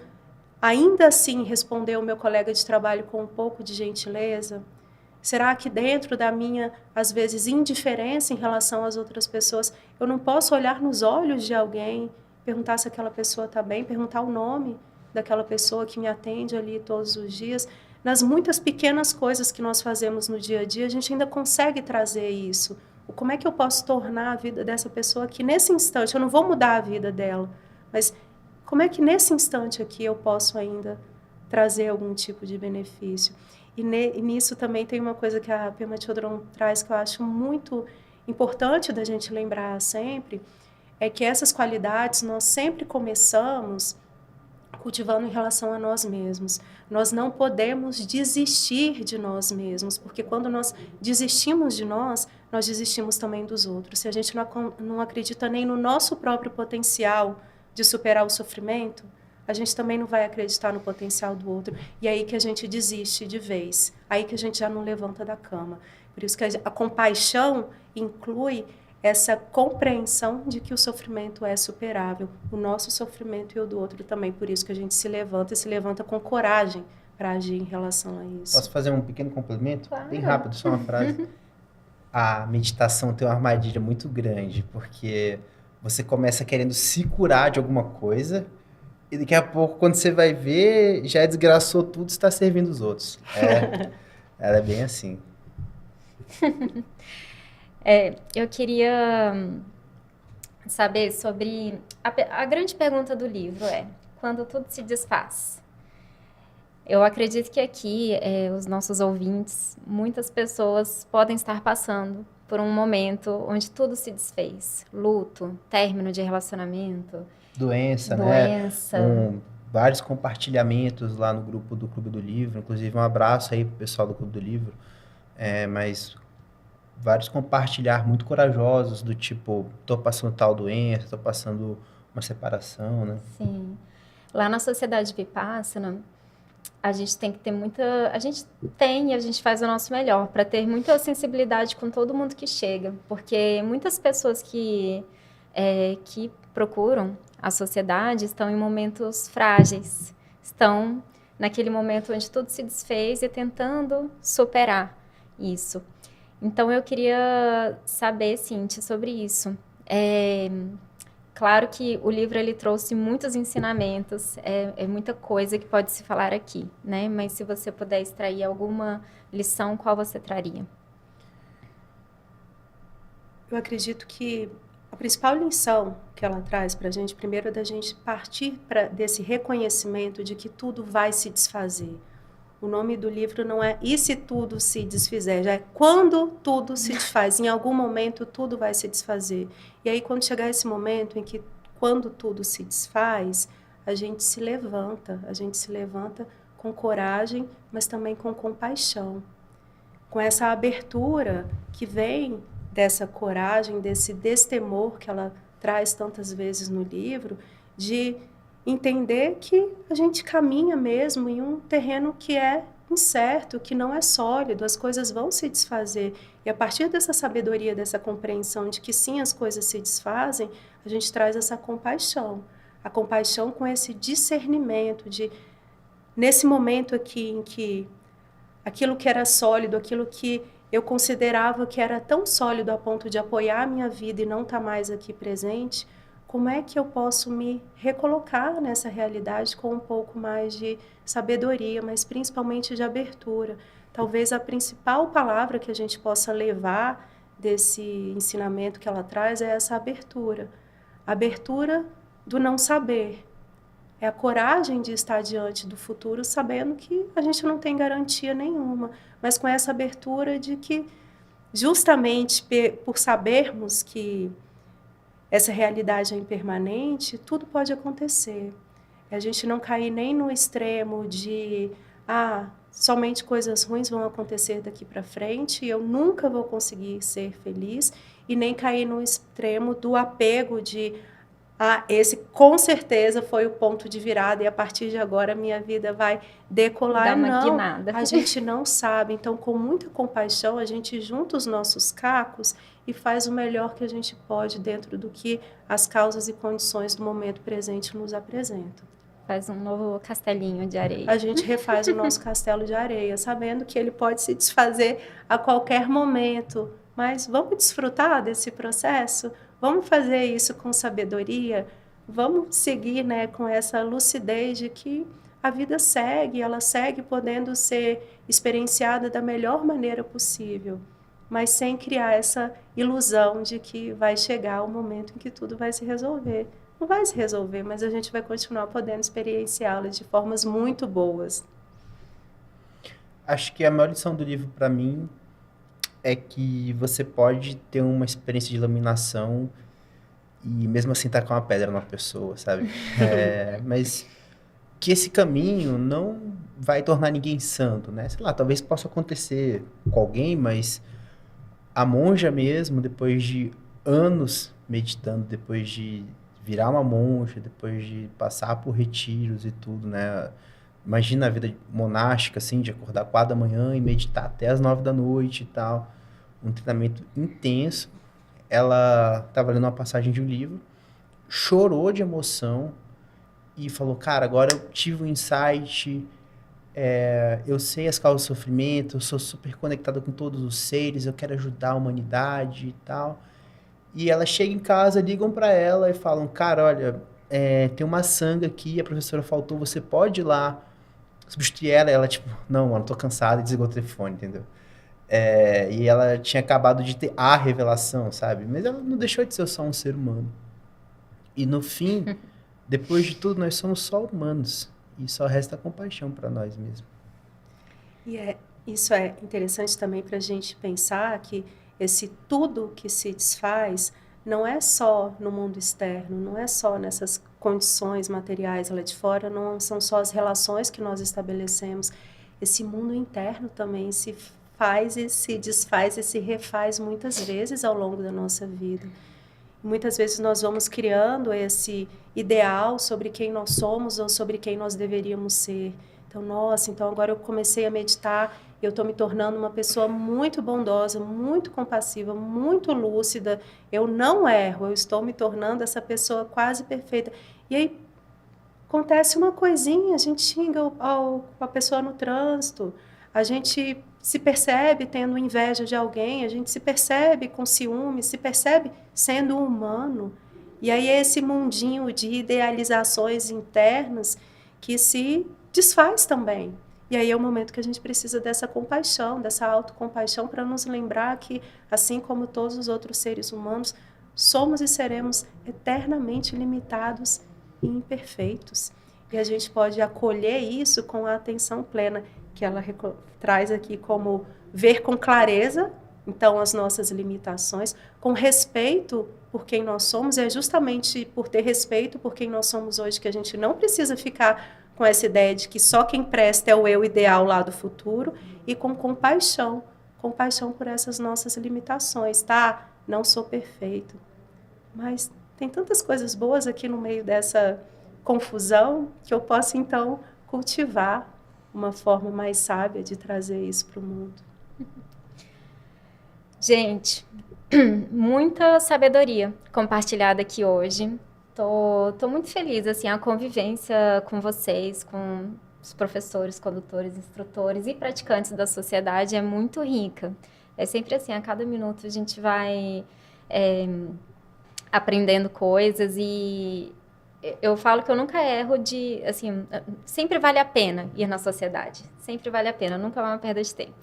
ainda assim responder ao meu colega de trabalho com um pouco de gentileza? Será que dentro da minha, às vezes, indiferença em relação às outras pessoas, eu não posso olhar nos olhos de alguém, perguntar se aquela pessoa está bem, perguntar o nome daquela pessoa que me atende ali todos os dias? Nas muitas pequenas coisas que nós fazemos no dia a dia, a gente ainda consegue trazer isso. Como é que eu posso tornar a vida dessa pessoa que nesse instante, eu não vou mudar a vida dela, mas como é que nesse instante aqui eu posso ainda trazer algum tipo de benefício? E nisso também tem uma coisa que a Pema Chodron traz que eu acho muito importante da gente lembrar sempre, é que essas qualidades nós sempre começamos cultivando em relação a nós mesmos. Nós não podemos desistir de nós mesmos, porque quando nós desistimos de nós desistimos também dos outros. Se a gente não acredita nem no nosso próprio potencial de superar o sofrimento, a gente também não vai acreditar no potencial do outro. E é aí que a gente desiste de vez. Aí que a gente já não levanta da cama. Por isso que a compaixão inclui essa compreensão de que o sofrimento é superável. O nosso sofrimento e o do outro também. Por isso que a gente se levanta e se levanta com coragem para agir em relação a isso. Posso fazer um pequeno complemento? Claro. Bem rápido, só uma frase. A meditação tem uma armadilha muito grande, porque você começa querendo se curar de alguma coisa e daqui a pouco, quando você vai ver, já desgraçou tudo e está servindo os outros. Ela é bem assim. Eu queria saber sobre... A grande pergunta do livro é, quando tudo se desfaz? Eu acredito que aqui, os nossos ouvintes, muitas pessoas podem estar passando por um momento onde tudo se desfez. Luto, término de relacionamento... Doença, né? Vários compartilhamentos lá no grupo do Clube do Livro. Inclusive, um abraço aí pro pessoal do Clube do Livro. Mas vários compartilhar muito corajosos, do tipo, tô passando tal doença, tô passando uma separação, né? Sim. Lá na Sociedade Vipassana, a gente tem que ter muita... A gente tem e a gente faz o nosso melhor para ter muita sensibilidade com todo mundo que chega. Porque muitas pessoas que procuram a sociedade estão em momentos frágeis, estão naquele momento onde tudo se desfez e tentando superar isso. Então, eu queria saber, Cíntia, sobre isso. Claro que o livro ele trouxe muitos ensinamentos, muita coisa que pode se falar aqui, né? Mas se você puder extrair alguma lição, qual você traria? Eu acredito que a principal lição que ela traz para a gente, primeiro, é da gente partir desse reconhecimento de que tudo vai se desfazer. O nome do livro não é "E se tudo se desfizer?", já é "Quando tudo se desfaz". Em algum momento, tudo vai se desfazer. E aí, quando chegar esse momento em que, quando tudo se desfaz, a gente se levanta com coragem, mas também com compaixão. Com essa abertura que vem dessa coragem, desse destemor que ela traz tantas vezes no livro, de entender que a gente caminha mesmo em um terreno que é incerto, que não é sólido, as coisas vão se desfazer. E a partir dessa sabedoria, dessa compreensão de que sim, as coisas se desfazem, a gente traz essa compaixão. A compaixão com esse discernimento de, nesse momento aqui em que aquilo que era sólido, aquilo que eu considerava que era tão sólido a ponto de apoiar a minha vida e não estar mais aqui presente, como é que eu posso me recolocar nessa realidade com um pouco mais de sabedoria, mas principalmente de abertura? Talvez a principal palavra que a gente possa levar desse ensinamento que ela traz é essa abertura. A abertura do não saber. É a coragem de estar diante do futuro sabendo que a gente não tem garantia nenhuma, mas com essa abertura de que, justamente por sabermos que essa realidade é impermanente, tudo pode acontecer. A gente não cair nem no extremo de somente coisas ruins vão acontecer daqui para frente e eu nunca vou conseguir ser feliz, e nem cair no extremo do apego de esse com certeza foi o ponto de virada e a partir de agora minha vida vai decolar. Dá uma Não, guinada. a gente não sabe. Então, com muita compaixão, a gente junta os nossos cacos e faz o melhor que a gente pode dentro do que as causas e condições do momento presente nos apresentam. Faz um novo castelinho de areia. A gente refaz o nosso castelo de areia, sabendo que ele pode se desfazer a qualquer momento. Mas vamos desfrutar desse processo? Vamos fazer isso com sabedoria? Vamos seguir, né, com essa lucidez de que a vida segue, ela segue podendo ser experienciada da melhor maneira possível, mas sem criar essa ilusão de que vai chegar o momento em que tudo vai se resolver. Não vai se resolver, mas a gente vai continuar podendo experienciá-la de formas muito boas. Acho que a maior lição do livro para mim é que você pode ter uma experiência de iluminação e mesmo assim tacar uma pedra na pessoa, sabe? Mas que esse caminho não vai tornar ninguém santo, né? Sei lá, talvez possa acontecer com alguém, mas a monja mesmo, depois de anos meditando, depois de virar uma monja, depois de passar por retiros e tudo, né? Imagina a vida monástica, assim, de acordar 4 da manhã e meditar até as 9 da noite e tal. Um treinamento intenso. Ela estava lendo uma passagem de um livro, chorou de emoção e falou, cara, agora eu tive um insight, eu sei as causas do sofrimento, eu sou super conectada com todos os seres, eu quero ajudar a humanidade e tal. E ela chega em casa, ligam para ela e falam, cara, olha, tem uma sanga aqui, a professora faltou, você pode ir lá substituir ela? E ela, tipo, não, mano, tô cansada, e desligou o telefone, entendeu? E ela tinha acabado de ter a revelação, sabe? Mas ela não deixou de ser só um ser humano. E no fim, depois de tudo, nós somos só humanos. E só resta compaixão para nós mesmos. E isso é interessante também para a gente pensar que esse tudo que se desfaz não é só no mundo externo, não é só nessas condições materiais lá de fora, não são só as relações que nós estabelecemos. Esse mundo interno também se faz e se desfaz e se refaz muitas vezes ao longo da nossa vida. Muitas vezes nós vamos criando esse ideal sobre quem nós somos ou sobre quem nós deveríamos ser. Então, então agora eu comecei a meditar, eu estou me tornando uma pessoa muito bondosa, muito compassiva, muito lúcida. Eu não erro, eu estou me tornando essa pessoa quase perfeita. E aí acontece uma coisinha, a gente xinga a pessoa no trânsito, a gente se percebe tendo inveja de alguém, a gente se percebe com ciúme, se percebe sendo humano. E aí é esse mundinho de idealizações internas que se desfaz também. E aí é o momento que a gente precisa dessa compaixão, dessa autocompaixão, para nos lembrar que, assim como todos os outros seres humanos, somos e seremos eternamente limitados e imperfeitos. E a gente pode acolher isso com a atenção plena, que ela traz aqui como ver com clareza, então, as nossas limitações, com respeito por quem nós somos, e é justamente por ter respeito por quem nós somos hoje que a gente não precisa ficar com essa ideia de que só quem presta é o eu ideal lá do futuro, e com compaixão por essas nossas limitações, tá? Não sou perfeito, mas tem tantas coisas boas aqui no meio dessa confusão que eu posso, então, cultivar uma forma mais sábia de trazer isso para o mundo. Gente, muita sabedoria compartilhada aqui hoje. Tô muito feliz, assim, a convivência com vocês, com os professores, condutores, instrutores e praticantes da sociedade é muito rica. É sempre assim, a cada minuto a gente vai aprendendo coisas e eu falo que eu nunca erro de, assim, sempre vale a pena ir na sociedade. Sempre vale a pena, nunca é uma perda de tempo.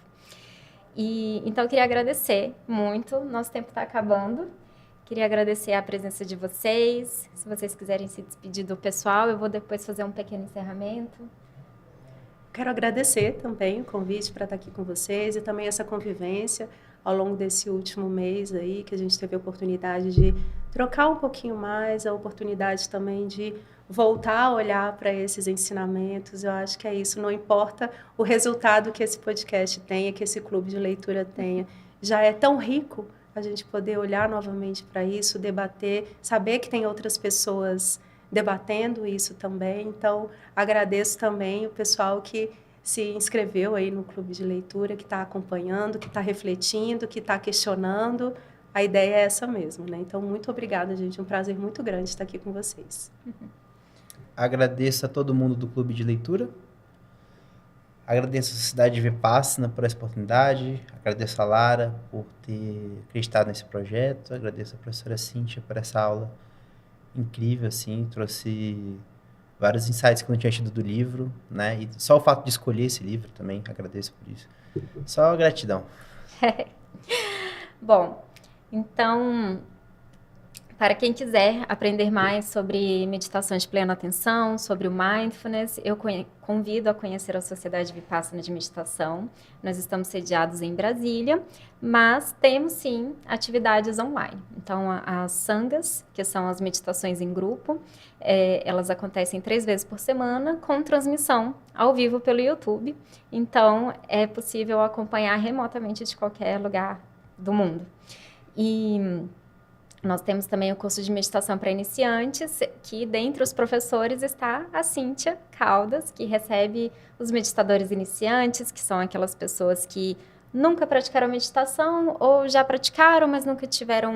Então, eu queria agradecer muito. Nosso tempo está acabando. Queria agradecer a presença de vocês. Se vocês quiserem se despedir do pessoal, eu vou depois fazer um pequeno encerramento. Quero agradecer também o convite para estar aqui com vocês e também essa convivência ao longo desse último mês aí, que a gente teve a oportunidade de trocar um pouquinho mais, a oportunidade também de voltar a olhar para esses ensinamentos. Eu acho que é isso, não importa o resultado que esse podcast tenha, que esse clube de leitura tenha, já é tão rico a gente poder olhar novamente para isso, debater, saber que tem outras pessoas debatendo isso também. Então, agradeço também o pessoal que se inscreveu aí no Clube de Leitura, que está acompanhando, que está refletindo, que está questionando. A ideia é essa mesmo, né? Então, muito obrigada, gente. Um prazer muito grande estar aqui com vocês. Agradeço a todo mundo do Clube de Leitura. Agradeço a Sociedade Vipassana por essa oportunidade. Agradeço a Lara por ter acreditado nesse projeto. Agradeço a professora Cíntia por essa aula incrível, assim. Trouxe vários insights que eu não tinha tido do livro, né? E só o fato de escolher esse livro também, agradeço por isso. Só gratidão. Bom, então, para quem quiser aprender mais sobre meditação de plena atenção, sobre o mindfulness, eu convido a conhecer a Sociedade Vipassana de Meditação. Nós estamos sediados em Brasília, mas temos sim atividades online. Então, as sanghas, que são as meditações em grupo, elas acontecem 3 vezes por semana, com transmissão ao vivo pelo YouTube. Então, é possível acompanhar remotamente de qualquer lugar do mundo. E nós temos também o curso de meditação para iniciantes, que dentre os professores está a Cíntia Caldas, que recebe os meditadores iniciantes, que são aquelas pessoas que nunca praticaram meditação ou já praticaram, mas nunca tiveram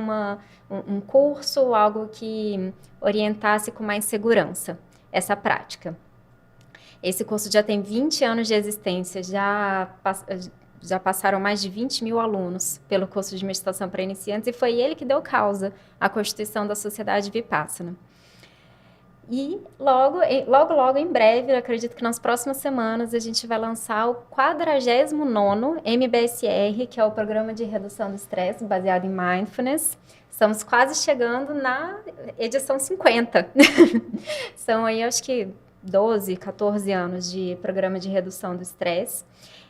um curso, algo que orientasse com mais segurança essa prática. Esse curso já tem 20 anos de existência, já passaram mais de 20 mil alunos pelo curso de meditação para iniciantes e foi ele que deu causa à constituição da Sociedade Vipassana. E logo, em breve, eu acredito que nas próximas semanas, a gente vai lançar o 49º MBSR, que é o Programa de Redução do Estresse, baseado em Mindfulness. Estamos quase chegando na edição 50. São aí, acho que 12, 14 anos de Programa de Redução do Estresse.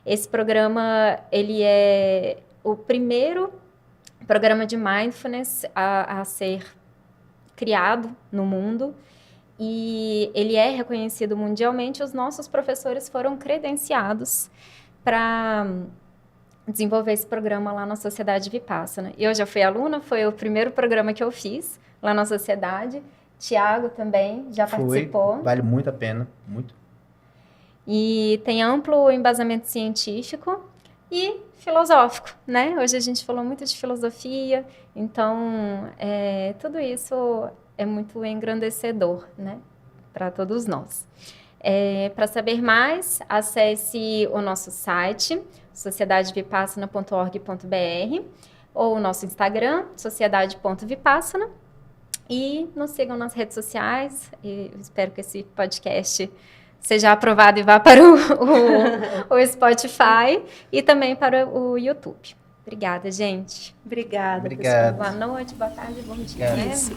Esse programa, ele é o primeiro programa de mindfulness a ser criado no mundo e ele é reconhecido mundialmente. Os nossos professores foram credenciados para desenvolver esse programa lá na Sociedade Vipassana. Eu já fui aluna, foi o primeiro programa que eu fiz lá na Sociedade. Tiago também já participou. Vale muito a pena, muito. E tem amplo embasamento científico e filosófico, né? Hoje a gente falou muito de filosofia, então tudo isso é muito engrandecedor, né? Para todos nós. Para saber mais, acesse o nosso site, sociedadevipassana.org.br ou o nosso Instagram, sociedade.vipassana, e nos sigam nas redes sociais. E eu espero que esse podcast seja aprovado e vá para o Spotify e também para o YouTube. Obrigada, gente. Obrigada. Obrigado. Boa noite, boa tarde, bom dia. Isso.